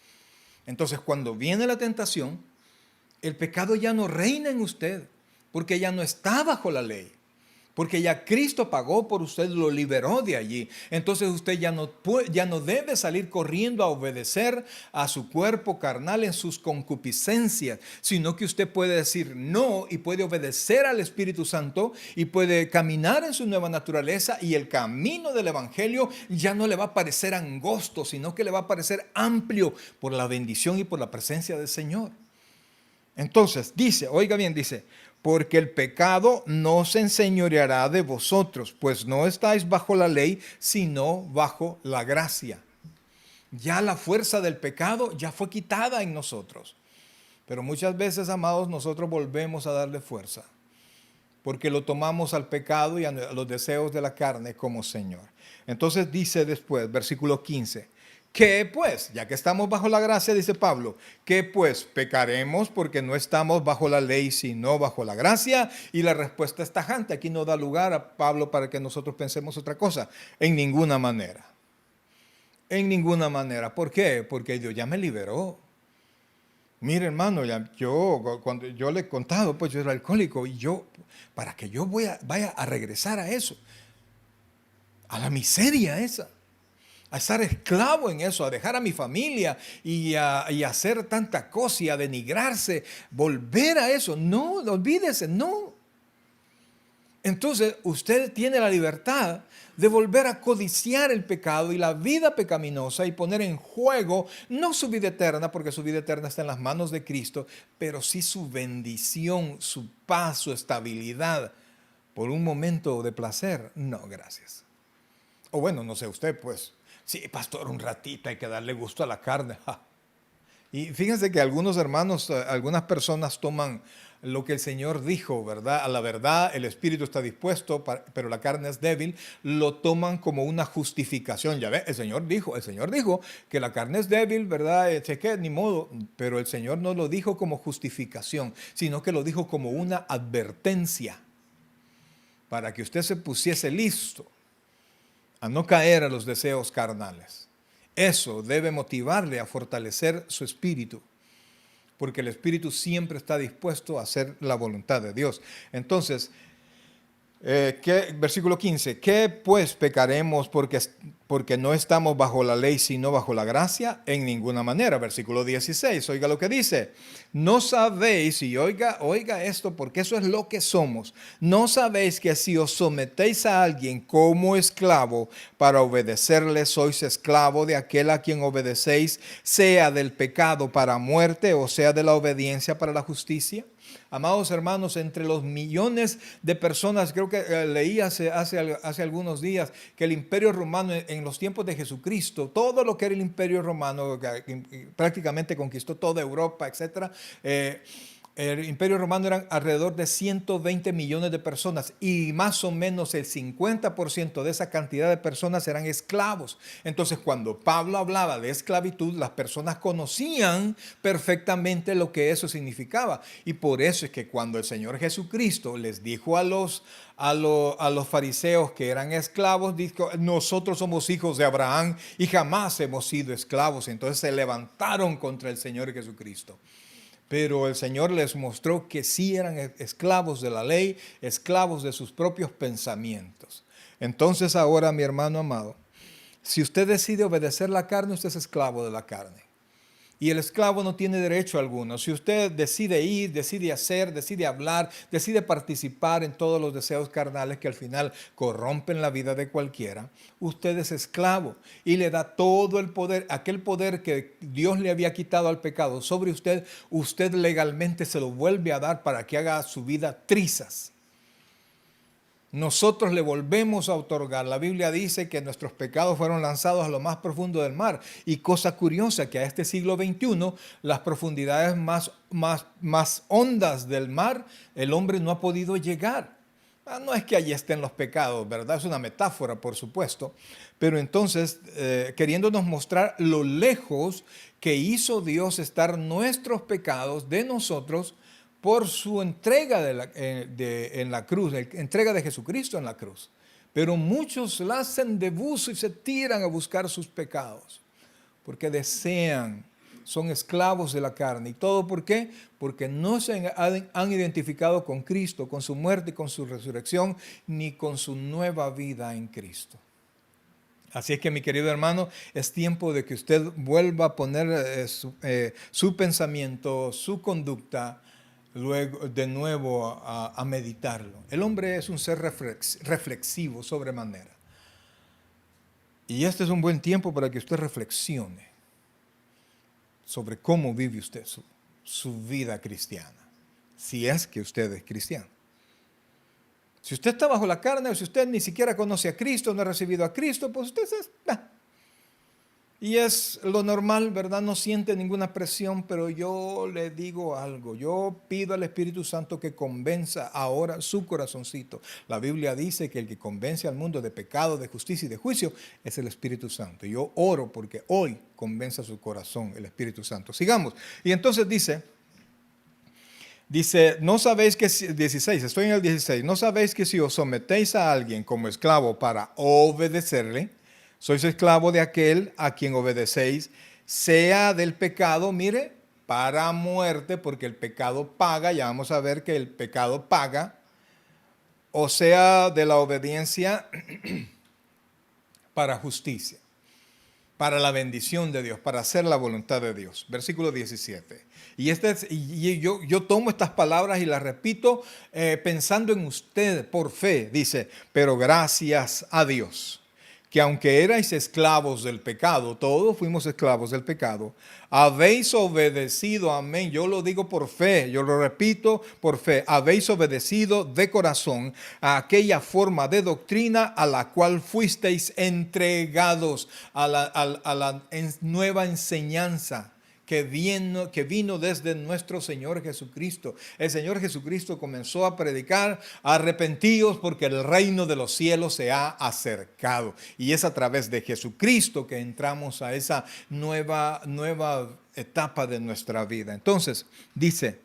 Entonces, cuando viene la tentación, el pecado ya no reina en usted, porque ya no está bajo la ley, porque ya Cristo pagó por usted, lo liberó de allí. Entonces usted ya no debe salir corriendo a obedecer a su cuerpo carnal en sus concupiscencias, sino que usted puede decir no y puede obedecer al Espíritu Santo y puede caminar en su nueva naturaleza, y el camino del Evangelio ya no le va a parecer angosto, sino que le va a parecer amplio por la bendición y por la presencia del Señor. Entonces dice, oiga bien, dice, porque el pecado no se enseñoreará de vosotros, pues no estáis bajo la ley, sino bajo la gracia. Ya la fuerza del pecado ya fue quitada en nosotros. Pero muchas veces, amados, nosotros volvemos a darle fuerza, porque lo tomamos al pecado y a los deseos de la carne como Señor. Entonces dice después, versículo 15, ¿qué pues? Ya que estamos bajo la gracia, dice Pablo, ¿qué pues? ¿Pecaremos porque no estamos bajo la ley, sino bajo la gracia? Y la respuesta es tajante. Aquí no da lugar a Pablo para que nosotros pensemos otra cosa. En ninguna manera. En ninguna manera. ¿Por qué? Porque Dios ya me liberó. Mire, hermano, cuando yo le he contado, pues yo era alcohólico, y para que yo vaya a regresar a eso, a la miseria esa, a estar esclavo en eso, a dejar a mi familia y a hacer tanta cosa y a denigrarse, volver a eso. No, olvídese, no. Entonces usted tiene la libertad de volver a codiciar el pecado y la vida pecaminosa y poner en juego no su vida eterna, porque su vida eterna está en las manos de Cristo, pero sí su bendición, su paz, su estabilidad por un momento de placer. No, gracias. O bueno, no sé usted, pues, sí, pastor, un ratito hay que darle gusto a la carne. Ja. Y fíjense que algunos hermanos, algunas personas toman lo que el Señor dijo, ¿verdad? A la verdad, el espíritu está dispuesto, pero la carne es débil, lo toman como una justificación. Ya ve, el Señor dijo que la carne es débil, ¿verdad? Sé que ni modo, pero el Señor no lo dijo como justificación, sino que lo dijo como una advertencia, para que usted se pusiese listo a no caer a los deseos carnales. Eso debe motivarle a fortalecer su espíritu, porque el espíritu siempre está dispuesto a hacer la voluntad de Dios. Entonces, versículo 15, ¿qué pues pecaremos porque porque no estamos bajo la ley, sino bajo la gracia, en ninguna manera. Versículo 16, oiga lo que dice. No sabéis, y oiga esto, porque eso es lo que somos. No sabéis que si os sometéis a alguien como esclavo para obedecerle, sois esclavo de aquel a quien obedecéis, sea del pecado para muerte o sea de la obediencia para la justicia. Amados hermanos, entre los millones de personas, creo que leí hace algunos días que el Imperio Romano en los tiempos de Jesucristo, todo lo que era el Imperio Romano, que prácticamente conquistó toda Europa, etcétera, el Imperio Romano eran alrededor de 120 millones de personas y más o menos el 50% de esa cantidad de personas eran esclavos. Entonces, cuando Pablo hablaba de esclavitud, las personas conocían perfectamente lo que eso significaba. Y por eso es que cuando el Señor Jesucristo les dijo a los fariseos que eran esclavos, dijo, nosotros somos hijos de Abraham y jamás hemos sido esclavos. Entonces se levantaron contra el Señor Jesucristo. Pero el Señor les mostró que sí eran esclavos de la ley, esclavos de sus propios pensamientos. Entonces ahora, mi hermano amado, si usted decide obedecer la carne, usted es esclavo de la carne. Y el esclavo no tiene derecho alguno. Si usted decide ir, decide hacer, decide hablar, decide participar en todos los deseos carnales que al final corrompen la vida de cualquiera, usted es esclavo y le da todo el poder, aquel poder que Dios le había quitado al pecado sobre usted, usted legalmente se lo vuelve a dar para que haga su vida trizas. Nosotros le volvemos a otorgar. La Biblia dice que nuestros pecados fueron lanzados a lo más profundo del mar. Y cosa curiosa, que a este siglo XXI, las profundidades más hondas del mar, el hombre no ha podido llegar. No es que allí estén los pecados, ¿verdad? Es una metáfora, por supuesto. Pero entonces, queriéndonos mostrar lo lejos que hizo Dios estar nuestros pecados de nosotros, por su entrega en la cruz, la entrega de Jesucristo en la cruz. Pero muchos la hacen de buzo y se tiran a buscar sus pecados, porque desean, son esclavos de la carne. ¿Y todo por qué? Porque no se han identificado con Cristo, con su muerte y con su resurrección, ni con su nueva vida en Cristo. Así es que, mi querido hermano, es tiempo de que usted vuelva a poner su pensamiento, su conducta, luego de nuevo a meditarlo. El hombre es un ser reflexivo sobremanera. Y este es un buen tiempo para que usted reflexione sobre cómo vive usted su vida cristiana, si es que usted es cristiano. Si usted está bajo la carne o si usted ni siquiera conoce a Cristo, no ha recibido a Cristo, pues usted es... Y es lo normal, ¿verdad? No siente ninguna presión, pero yo le digo algo. Yo pido al Espíritu Santo que convenza ahora su corazoncito. La Biblia dice que el que convence al mundo de pecado, de justicia y de juicio es el Espíritu Santo. Yo oro porque hoy convenza su corazón el Espíritu Santo. Sigamos. Y entonces dice, no sabéis que, 16, estoy en el 16, no sabéis que si os sometéis a alguien como esclavo para obedecerle, sois esclavo de aquel a quien obedecéis, sea del pecado, mire, para muerte, porque el pecado paga, ya vamos a ver que el pecado paga, o sea de la obediencia para justicia, para la bendición de Dios, para hacer la voluntad de Dios. Versículo 17. Y yo tomo estas palabras y las repito pensando en usted por fe. Dice, pero gracias a Dios, que aunque erais esclavos del pecado, todos fuimos esclavos del pecado, habéis obedecido, amén, yo lo digo por fe, yo lo repito por fe, habéis obedecido de corazón a aquella forma de doctrina a la cual fuisteis entregados, a la nueva enseñanza que vino desde nuestro Señor Jesucristo. El Señor Jesucristo comenzó a predicar, arrepentíos porque el reino de los cielos se ha acercado. Y es a través de Jesucristo que entramos a esa nueva etapa de nuestra vida. Entonces, dice,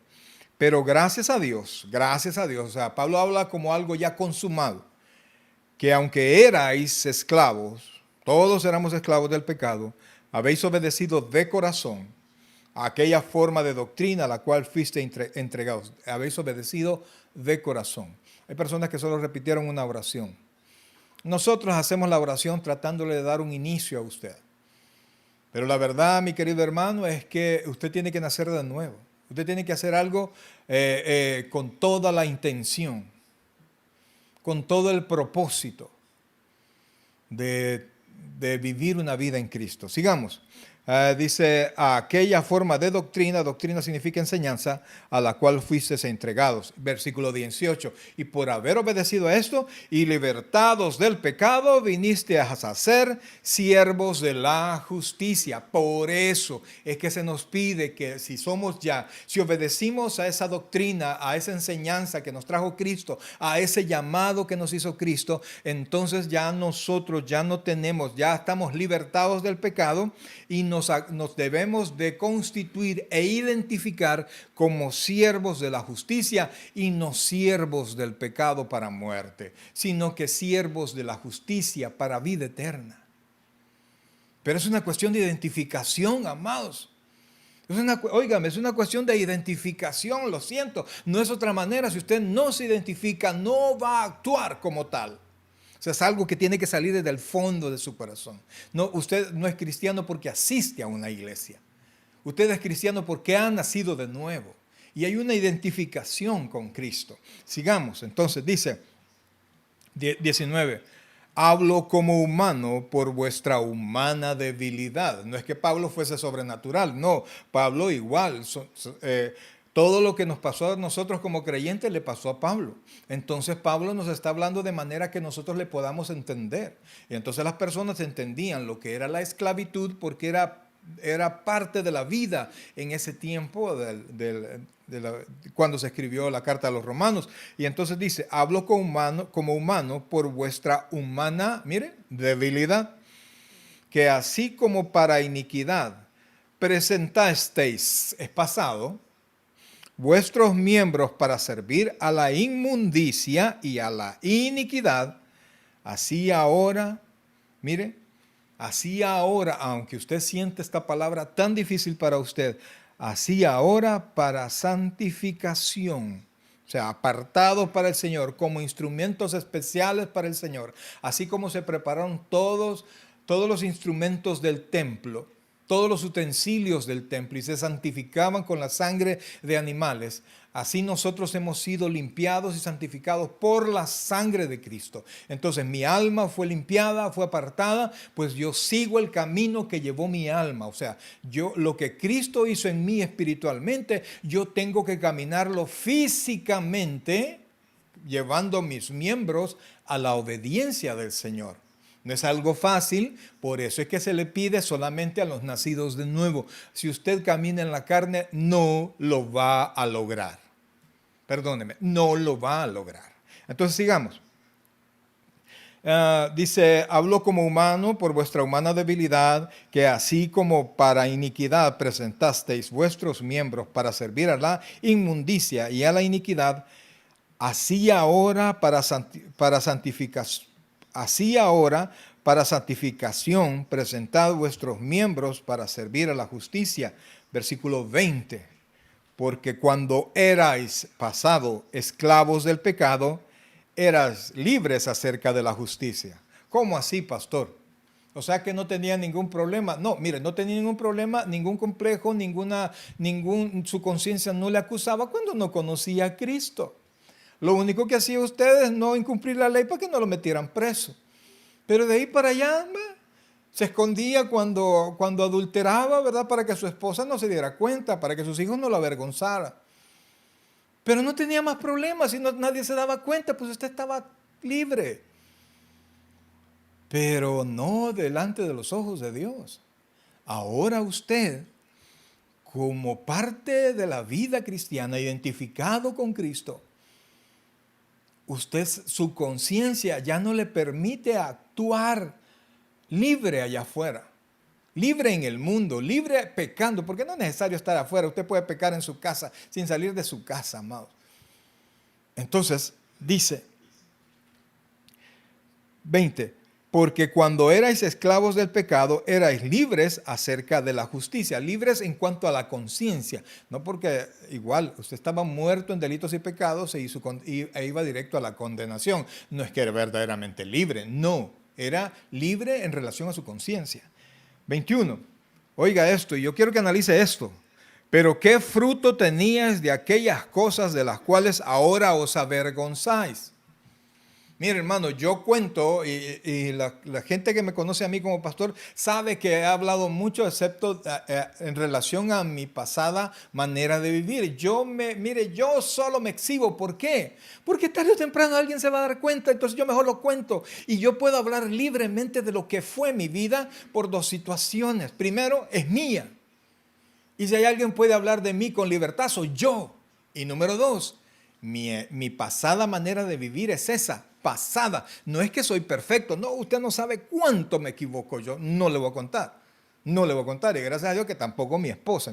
pero gracias a Dios, o sea, Pablo habla como algo ya consumado, que aunque erais esclavos, todos éramos esclavos del pecado, habéis obedecido de corazón a aquella forma de doctrina a la cual fuiste entregados. Habéis obedecido de corazón. Hay personas que solo repitieron una oración. nosotros hacemos la oración tratándole de dar un inicio a usted. Pero la verdad, mi querido hermano, es que usted tiene que nacer de nuevo. Usted tiene que hacer algo con toda la intención, con todo el propósito de vivir una vida en Cristo. Sigamos. Dice, aquella forma de doctrina, doctrina significa enseñanza, a la cual fuisteis entregados. Versículo 18, y por haber obedecido a esto y libertados del pecado, viniste a ser siervos de la justicia. Por eso es que se nos pide que si obedecimos a esa doctrina, a esa enseñanza que nos trajo Cristo, a ese llamado que nos hizo Cristo, entonces ya nosotros ya estamos libertados del pecado y nos debemos de constituir e identificar como siervos de la justicia y no siervos del pecado para muerte, sino que siervos de la justicia para vida eterna. Pero es una cuestión de identificación, amados. Es una cuestión de identificación, lo siento. No es otra manera. Si usted no se identifica, no va a actuar como tal. O sea, es algo que tiene que salir desde el fondo de su corazón. No, usted no es cristiano porque asiste a una iglesia. Usted es cristiano porque ha nacido de nuevo. Y hay una identificación con Cristo. Sigamos. Entonces dice 19. Hablo como humano por vuestra humana debilidad. No es que Pablo fuese sobrenatural. No, Pablo igual. Todo lo que nos pasó a nosotros como creyentes le pasó a Pablo. Entonces Pablo nos está hablando de manera que nosotros le podamos entender. Y entonces las personas entendían lo que era la esclavitud porque era parte de la vida en ese tiempo cuando se escribió la carta a los romanos. Y entonces dice, hablo como humano por vuestra humana, mire, debilidad, que así como para iniquidad presentasteis, es pasado, vuestros miembros para servir a la inmundicia y a la iniquidad, así ahora, mire, así ahora, aunque usted siente esta palabra tan difícil para usted, así ahora para santificación, o sea, apartados para el Señor, como instrumentos especiales para el Señor, así como se prepararon todos los instrumentos del templo, todos los utensilios del templo y se santificaban con la sangre de animales. Así nosotros hemos sido limpiados y santificados por la sangre de Cristo. Entonces mi alma fue limpiada, fue apartada, pues yo sigo el camino que llevó mi alma. O sea, lo que Cristo hizo en mí espiritualmente, yo tengo que caminarlo físicamente, llevando mis miembros a la obediencia del Señor. No es algo fácil, por eso es que se le pide solamente a los nacidos de nuevo. Si usted camina en la carne, no lo va a lograr. Perdóneme, no lo va a lograr. Entonces sigamos. Dice, hablo como humano por vuestra humana debilidad, que así como para iniquidad presentasteis vuestros miembros para servir a la inmundicia y a la iniquidad, así ahora para santificación. Así ahora, para santificación, presentad vuestros miembros para servir a la justicia. Versículo 20. Porque cuando erais pasado esclavos del pecado, eras libres acerca de la justicia. ¿Cómo así, pastor? O sea que no tenía ningún problema. No, mire, no tenía ningún problema, ningún complejo, su conciencia no le acusaba cuando no conocía a Cristo. Lo único que hacía usted es no incumplir la ley para que no lo metieran preso. Pero de ahí para allá, se escondía cuando adulteraba, ¿verdad? Para que su esposa no se diera cuenta, para que sus hijos no la avergonzaran. Pero no tenía más problemas y nadie se daba cuenta, pues usted estaba libre. Pero no delante de los ojos de Dios. Ahora usted, como parte de la vida cristiana, identificado con Cristo, su conciencia ya no le permite actuar libre allá afuera, libre en el mundo, libre pecando, porque no es necesario estar afuera, usted puede pecar en su casa sin salir de su casa, amados. Entonces, dice 20, Porque cuando erais esclavos del pecado, erais libres acerca de la justicia, libres en cuanto a la conciencia, no porque igual usted estaba muerto en delitos y pecados e iba directo a la condenación, no es que era verdaderamente libre, no, era libre en relación a su conciencia. 21, oiga esto, y yo quiero que analice esto, pero ¿qué fruto teníais de aquellas cosas de las cuales ahora os avergonzáis? Mire, hermano, yo cuento y la gente que me conoce a mí como pastor sabe que he hablado mucho, excepto en relación a mi pasada manera de vivir. Mire, yo solo me exhibo. ¿Por qué? Porque tarde o temprano alguien se va a dar cuenta, entonces yo mejor lo cuento. Y yo puedo hablar libremente de lo que fue mi vida por dos situaciones. Primero, es mía. Y si hay alguien que puede hablar de mí con libertad, soy yo. Y número dos, mi pasada manera de vivir es esa. Pasada, no es que soy perfecto, no, usted no sabe cuánto me equivoco yo, no le voy a contar, y gracias a Dios que tampoco mi esposa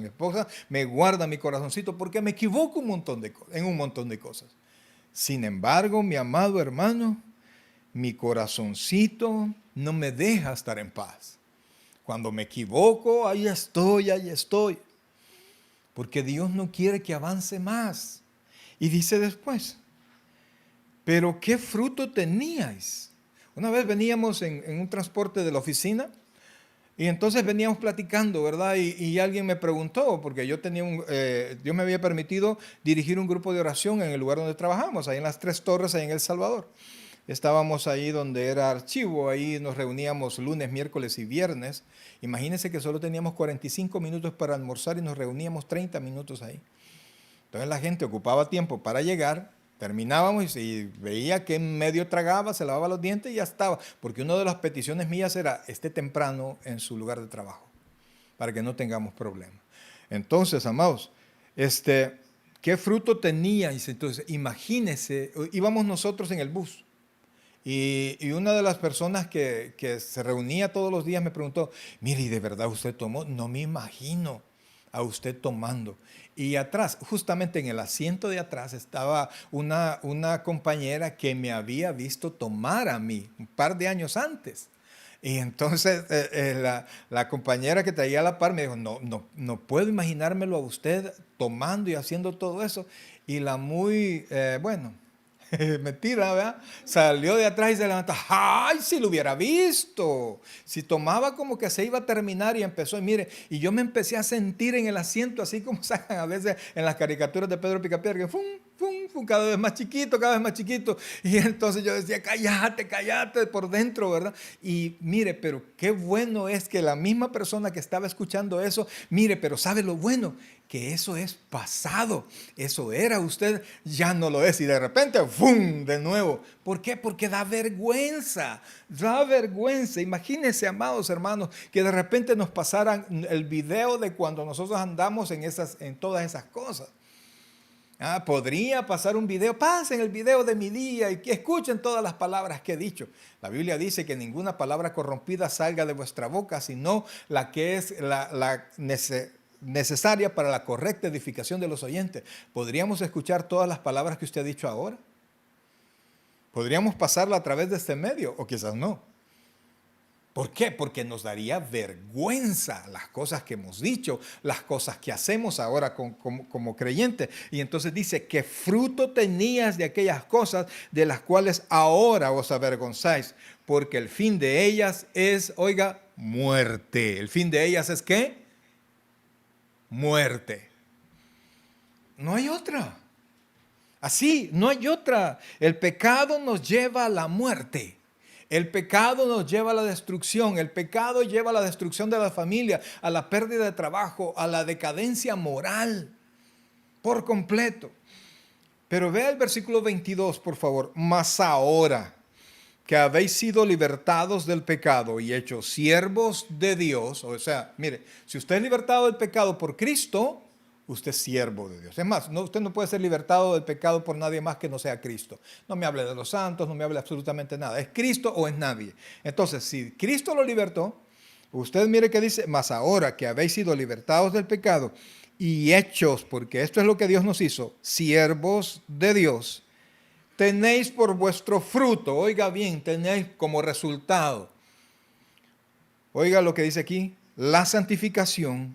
me guarda mi corazoncito porque me equivoco en un montón de cosas. Sin embargo, mi amado hermano, mi corazoncito no me deja estar en paz. Cuando me equivoco, ahí estoy, porque Dios no quiere que avance más. Y dice después, pero ¿qué fruto teníais? Una vez veníamos en un transporte de la oficina y entonces veníamos platicando, ¿verdad? Y alguien me preguntó, porque yo Dios me había permitido dirigir un grupo de oración en el lugar donde trabajamos, ahí en las Tres Torres, ahí en El Salvador. Estábamos ahí donde era archivo, ahí nos reuníamos lunes, miércoles y viernes. Imagínense que solo teníamos 45 minutos para almorzar y nos reuníamos 30 minutos ahí. Entonces la gente ocupaba tiempo para llegar. Terminábamos y veía que en medio tragaba, se lavaba los dientes y ya estaba. Porque una de las peticiones mías era esté temprano en su lugar de trabajo, para que no tengamos problemas. Entonces, amados, ¿qué fruto teníais? Entonces, imagínense, íbamos nosotros en el bus. Y una de las personas que se reunía todos los días me preguntó, mire, ¿y de verdad usted tomó? No me imagino a usted tomando. Y atrás, justamente en el asiento de atrás, estaba una compañera que me había visto tomar a mí un par de años antes. Y entonces la compañera que traía a la par me dijo, no puedo imaginármelo a usted tomando y haciendo todo eso. Y la bueno, mentira, ¿verdad? Salió de atrás y se levantó. ¡Ay, si lo hubiera visto! Si tomaba como que se iba a terminar y empezó. Y mire, y yo me empecé a sentir en el asiento, así como sacan a veces en las caricaturas de Pedro Picapiedra, que ¡fum, fum, fum! Cada vez más chiquito, cada vez más chiquito. Y entonces yo decía, cállate por dentro, ¿verdad? Y mire, pero qué bueno es que la misma persona que estaba escuchando eso, mire, pero ¿sabe lo bueno? Que eso es pasado, eso era usted, ya no lo es, y de repente, ¡fum!, de nuevo. ¿Por qué? Porque da vergüenza. Imagínense, amados hermanos, que de repente nos pasaran el video de cuando nosotros andamos en todas esas cosas. Podría pasar un video, pasen el video de mi día y que escuchen todas las palabras que he dicho. La Biblia dice que ninguna palabra corrompida salga de vuestra boca, sino la que es necesaria para la correcta edificación de los oyentes. ¿Podríamos escuchar todas las palabras que usted ha dicho ahora? ¿Podríamos pasarla a través de este medio? O quizás no. ¿Por qué? Porque nos daría vergüenza las cosas que hemos dicho, las cosas que hacemos ahora como creyentes. Y entonces dice, ¿qué fruto tenías de aquellas cosas de las cuales ahora os avergonzáis? Porque el fin de ellas es, oiga, muerte. ¿El fin de ellas es qué? Muerte. No hay otra. Así, no hay otra. El pecado nos lleva a la muerte. El pecado nos lleva a la destrucción. El pecado lleva a la destrucción de la familia, a la pérdida de trabajo, a la decadencia moral por completo. Pero vea el versículo 22, por favor. Mas ahora que habéis sido libertados del pecado y hechos siervos de Dios, o sea, mire, si usted es libertado del pecado por Cristo, usted es siervo de Dios. Es más, usted no puede ser libertado del pecado por nadie más que no sea Cristo. No me hable de los santos, no me hable absolutamente nada. ¿Es Cristo o es nadie? Entonces, si Cristo lo libertó, usted mire que dice, mas ahora que habéis sido libertados del pecado y hechos, porque esto es lo que Dios nos hizo, siervos de Dios. tenéis por vuestro fruto, oiga bien, tenéis como resultado. Oiga lo que dice aquí, la santificación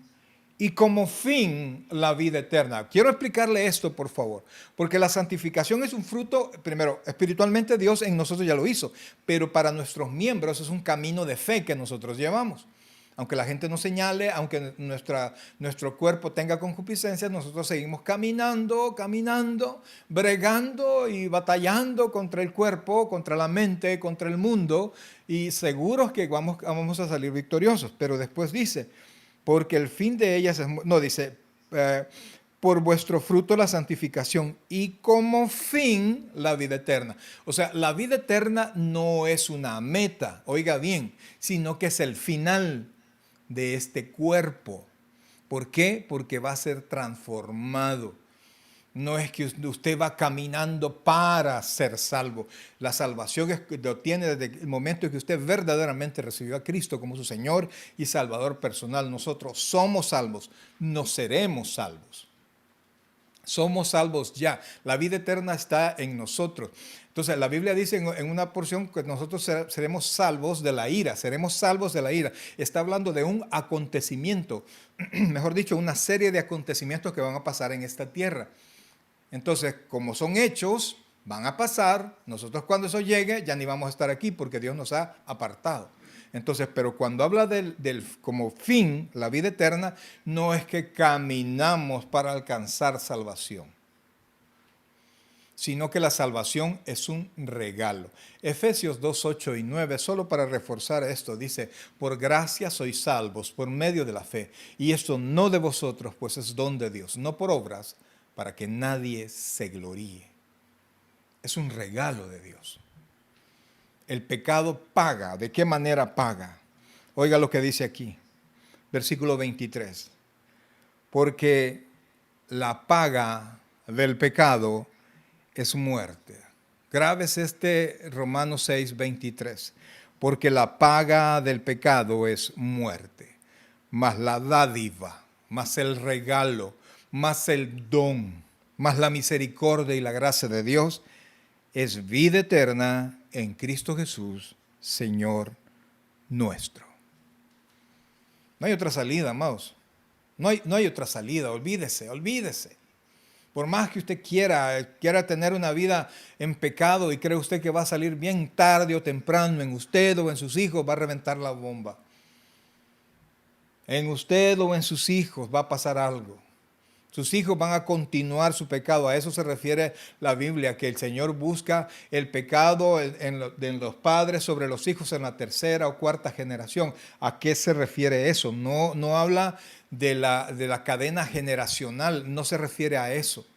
y como fin la vida eterna. Quiero explicarle esto, por favor, porque la santificación es un fruto, primero, espiritualmente Dios en nosotros ya lo hizo, pero para nuestros miembros es un camino de fe que nosotros llevamos. Aunque la gente nos señale, aunque nuestro cuerpo tenga concupiscencia, nosotros seguimos caminando, bregando y batallando contra el cuerpo, contra la mente, contra el mundo, y seguros que vamos a salir victoriosos. Pero después dice, porque el fin de ellas es, no dice, por vuestro fruto la santificación y como fin la vida eterna. O sea, la vida eterna no es una meta, oiga bien, sino que es el final de este cuerpo. ¿Por qué? Porque va a ser transformado. No es que usted va caminando para ser salvo. La salvación lo tiene desde el momento en que usted verdaderamente recibió a Cristo como su Señor y Salvador personal. Nosotros somos salvos, no seremos salvos. Somos salvos ya. La vida eterna está en nosotros. Entonces, la Biblia dice en una porción que nosotros seremos salvos de la ira. Seremos salvos de la ira. Está hablando de un acontecimiento, mejor dicho, una serie de acontecimientos que van a pasar en esta tierra. Entonces, como son hechos, van a pasar. Nosotros cuando eso llegue ya ni vamos a estar aquí porque Dios nos ha apartado. Entonces, pero cuando habla del como fin, la vida eterna, no es que caminamos para alcanzar salvación, sino que la salvación es un regalo. Efesios 2, 8 y 9, solo para reforzar esto, dice, por gracia sois salvos por medio de la fe, y esto no de vosotros, pues es don de Dios, no por obras, para que nadie se gloríe. Es un regalo de Dios. El pecado paga. ¿De qué manera paga? Oiga lo que dice aquí, versículo 23. Porque la paga del pecado es muerte. Grábese este Romanos 6, 23. Porque la paga del pecado es muerte, mas la dádiva, más el regalo, más el don, más la misericordia y la gracia de Dios es vida eterna en Cristo Jesús, Señor nuestro. No hay otra salida, amados. No hay otra salida, olvídese. Por más que usted quiera tener una vida en pecado y cree usted que va a salir bien tarde o temprano en usted o en sus hijos, va a reventar la bomba. En usted o en sus hijos va a pasar algo. Sus hijos van a continuar su pecado. A eso se refiere la Biblia, que el Señor busca el pecado en los padres sobre los hijos en la tercera o cuarta generación. ¿A qué se refiere eso? No habla de la cadena generacional, no se refiere a eso.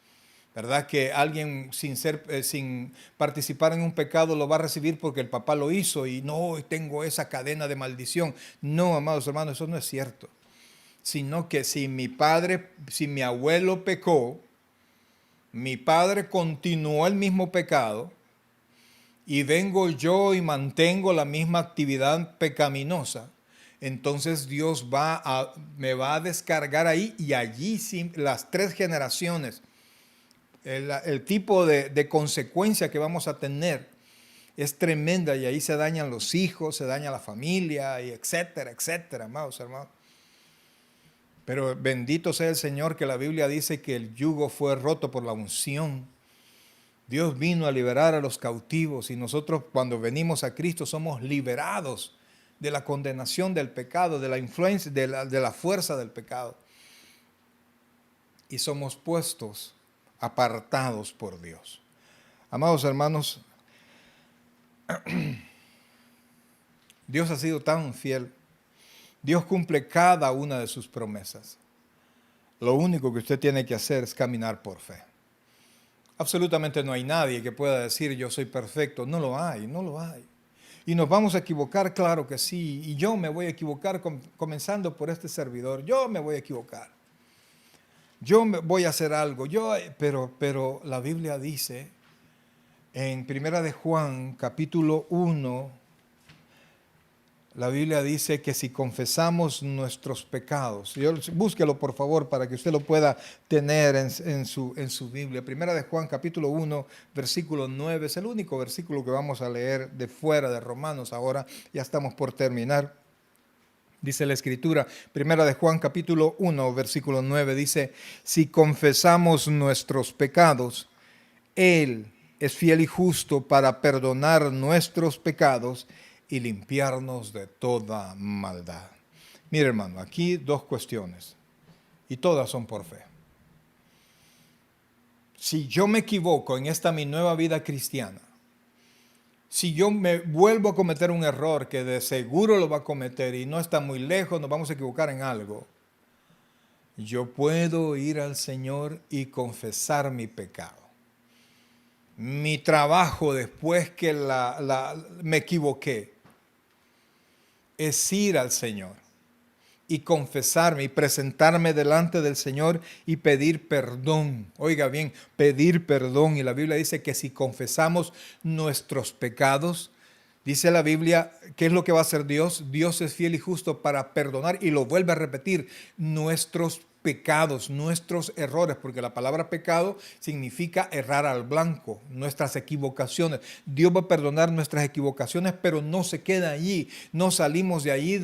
¿Verdad? Que alguien sin participar en un pecado lo va a recibir porque el papá lo hizo y no tengo esa cadena de maldición. No, amados hermanos, eso no es cierto. Sino que si mi abuelo pecó, mi padre continuó el mismo pecado y vengo yo y mantengo la misma actividad pecaminosa, entonces Dios me va a descargar ahí y allí las 3 generaciones, el tipo de consecuencia que vamos a tener es tremenda y ahí se dañan los hijos, se daña la familia y etcétera, etcétera, amados hermanos. Pero bendito sea el Señor que la Biblia dice que el yugo fue roto por la unción. Dios vino a liberar a los cautivos y nosotros cuando venimos a Cristo somos liberados de la condenación del pecado, de la influencia, de la fuerza del pecado. Y somos puestos apartados por Dios. Amados hermanos, Dios ha sido tan fiel. Dios cumple cada una de sus promesas. Lo único que usted tiene que hacer es caminar por fe. Absolutamente no hay nadie que pueda decir yo soy perfecto. No lo hay. Y nos vamos a equivocar, claro que sí. Y yo me voy a equivocar comenzando por este servidor. Yo me voy a equivocar. Yo voy a hacer algo. Pero la Biblia dice en Primera de Juan, capítulo 1, La Biblia dice que si confesamos nuestros pecados, búsquelo por favor para que usted lo pueda tener en su Biblia. Primera de Juan capítulo 1, versículo 9, es el único versículo que vamos a leer de fuera de Romanos ahora, ya estamos por terminar. Dice la Escritura, Primera de Juan capítulo 1, versículo 9, dice, si confesamos nuestros pecados, Él es fiel y justo para perdonar nuestros pecados y limpiarnos de toda maldad. Mire, hermano, aquí dos cuestiones, y todas son por fe. Si yo me equivoco en esta mi nueva vida cristiana, si yo me vuelvo a cometer un error que de seguro lo va a cometer y no está muy lejos, nos vamos a equivocar en algo, yo puedo ir al Señor y confesar mi pecado. Mi trabajo después que me equivoqué es ir al Señor y confesarme y presentarme delante del Señor y pedir perdón. Oiga bien, pedir perdón. Y la Biblia dice que si confesamos nuestros pecados, dice la Biblia, ¿qué es lo que va a hacer Dios? Dios es fiel y justo para perdonar, y lo vuelve a repetir, nuestros pecados, nuestros errores, porque la palabra pecado significa errar al blanco, nuestras equivocaciones. Dios va a perdonar nuestras equivocaciones, pero no se queda allí, no salimos de allí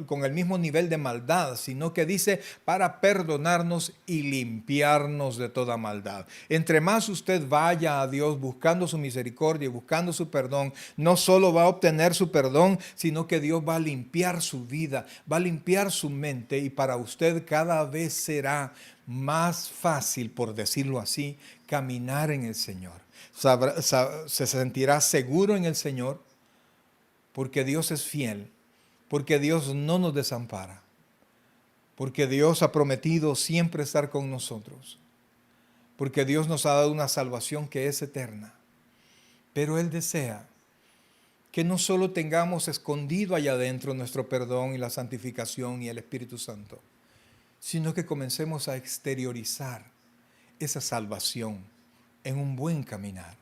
con el mismo nivel de maldad, sino que dice para perdonarnos y limpiarnos de toda maldad. Entre más usted vaya a Dios buscando su misericordia y buscando su perdón, no solo va a obtener su perdón, sino que Dios va a limpiar su vida, va a limpiar su mente, y para usted cada vez será más fácil, por decirlo así, caminar en el Señor. Se sentirá seguro en el Señor, porque Dios es fiel, porque Dios no nos desampara, porque Dios ha prometido siempre estar con nosotros, porque Dios nos ha dado una salvación que es eterna. Pero Él desea que no solo tengamos escondido allá adentro nuestro perdón y la santificación y el Espíritu Santo, sino que comencemos a exteriorizar esa salvación en un buen caminar,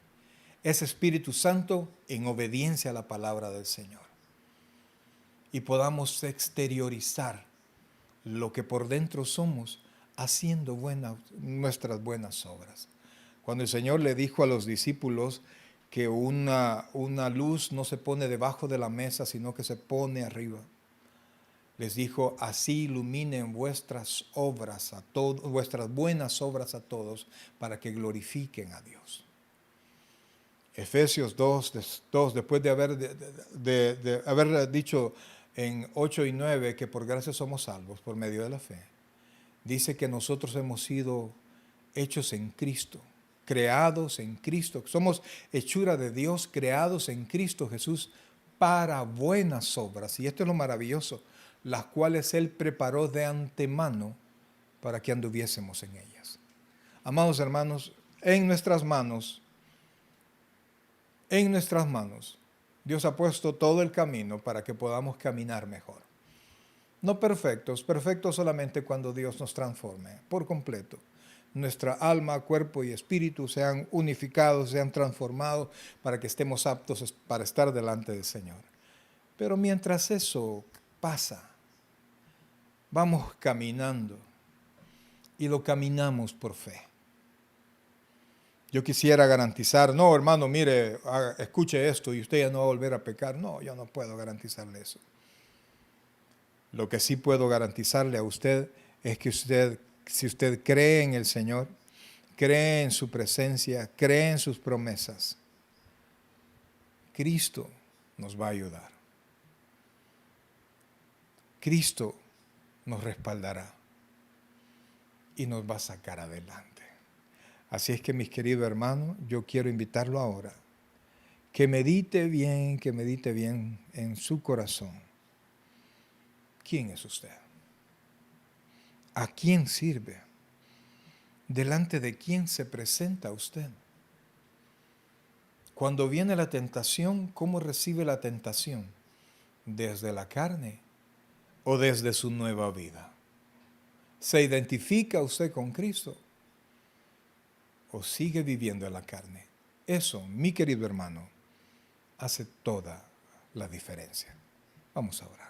ese Espíritu Santo en obediencia a la palabra del Señor, y podamos exteriorizar lo que por dentro somos, haciendo nuestras buenas obras. Cuando el Señor le dijo a los discípulos que una luz no se pone debajo de la mesa, sino que se pone arriba, les dijo, así iluminen vuestras obras a todos, vuestras buenas obras a todos, para que glorifiquen a Dios. Efesios 2, después de haber dicho en 8 y 9 que por gracia somos salvos por medio de la fe, dice que nosotros hemos sido hechos en Cristo, creados en Cristo. Somos hechura de Dios, creados en Cristo Jesús para buenas obras. Y esto es lo maravilloso, las cuales Él preparó de antemano para que anduviésemos en ellas. Amados hermanos, en nuestras manos, Dios ha puesto todo el camino para que podamos caminar mejor. No perfectos, perfectos solamente cuando Dios nos transforme por completo. Nuestra alma, cuerpo y espíritu sean unificados, sean transformados para que estemos aptos para estar delante del Señor. Pero mientras eso pasa, vamos caminando, y lo caminamos por fe. Yo quisiera garantizar, no hermano, mire, escuche esto y usted ya no va a volver a pecar. No, yo no puedo garantizarle eso. Lo que sí puedo garantizarle a usted es que si usted cree en el Señor, cree en su presencia, cree en sus promesas, Cristo nos va a ayudar. Cristo nos respaldará y nos va a sacar adelante. Así es que, mis queridos hermanos, yo quiero invitarlo ahora, que medite bien en su corazón. ¿Quién es usted? ¿A quién sirve? ¿Delante de quién se presenta usted? Cuando viene la tentación, ¿cómo recibe la tentación? ¿Desde la carne o desde su nueva vida? ¿Se identifica usted con Cristo o sigue viviendo en la carne? Eso, mi querido hermano, hace toda la diferencia. Vamos a orar.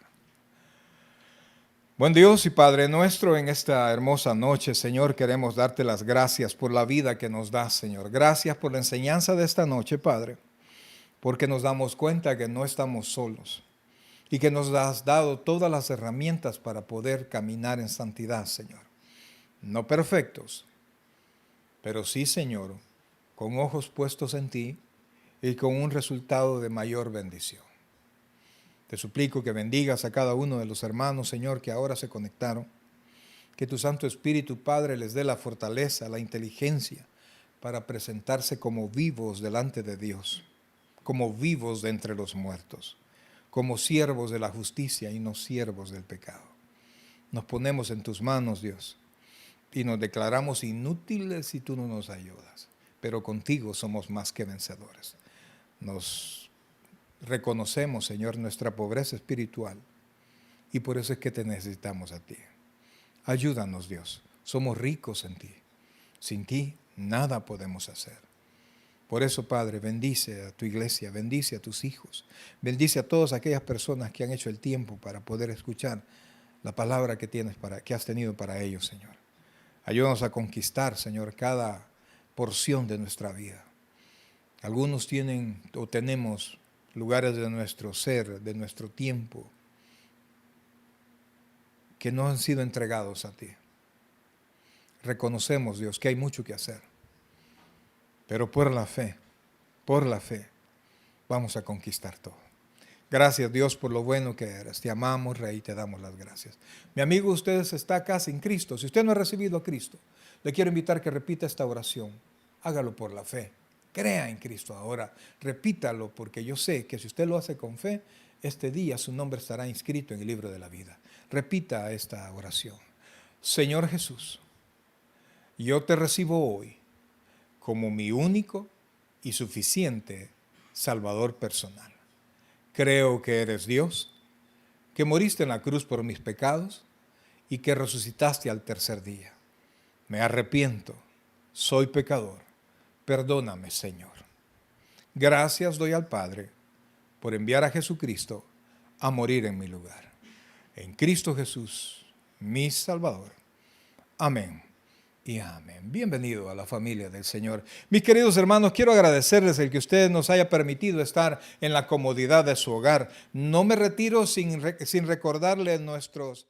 Buen Dios y Padre nuestro, en esta hermosa noche, Señor, queremos darte las gracias por la vida que nos das, Señor. Gracias por la enseñanza de esta noche, Padre, porque nos damos cuenta que no estamos solos y que nos has dado todas las herramientas para poder caminar en santidad, Señor. No perfectos, pero sí, Señor, con ojos puestos en ti y con un resultado de mayor bendición. Te suplico que bendigas a cada uno de los hermanos, Señor, que ahora se conectaron. Que tu Santo Espíritu, Padre, les dé la fortaleza, la inteligencia para presentarse como vivos delante de Dios, como vivos de entre los muertos, como siervos de la justicia y no siervos del pecado. Nos ponemos en tus manos, Dios, y nos declaramos inútiles si tú no nos ayudas, pero contigo somos más que vencedores. Nos reconocemos, Señor, nuestra pobreza espiritual y por eso es que te necesitamos a ti. Ayúdanos, Dios. Somos ricos en ti. Sin ti nada podemos hacer. Por eso, Padre, bendice a tu iglesia, bendice a tus hijos, bendice a todas aquellas personas que han hecho el tiempo para poder escuchar la palabra que has tenido para ellos, Señor. Ayúdanos a conquistar, Señor, cada porción de nuestra vida. Algunos tienen o tenemos lugares de nuestro ser, de nuestro tiempo, que no han sido entregados a ti. Reconocemos, Dios, que hay mucho que hacer, pero por la fe, vamos a conquistar todo. Gracias, Dios, por lo bueno que eres. Te amamos, Rey, y te damos las gracias. Mi amigo, usted está acá sin Cristo. Si usted no ha recibido a Cristo, le quiero invitar que repita esta oración. Hágalo por la fe. Crea en Cristo ahora, repítalo, porque yo sé que si usted lo hace con fe, este día su nombre estará inscrito en el libro de la vida. Repita esta oración. Señor Jesús, yo te recibo hoy como mi único y suficiente Salvador personal. Creo que eres Dios, que moriste en la cruz por mis pecados y que resucitaste al tercer día. Me arrepiento, soy pecador. Perdóname, Señor. Gracias doy al Padre por enviar a Jesucristo a morir en mi lugar. En Cristo Jesús, mi Salvador. Amén y amén. Bienvenido a la familia del Señor. Mis queridos hermanos, quiero agradecerles el que usted nos haya permitido estar en la comodidad de su hogar. No me retiro sin recordarle nuestros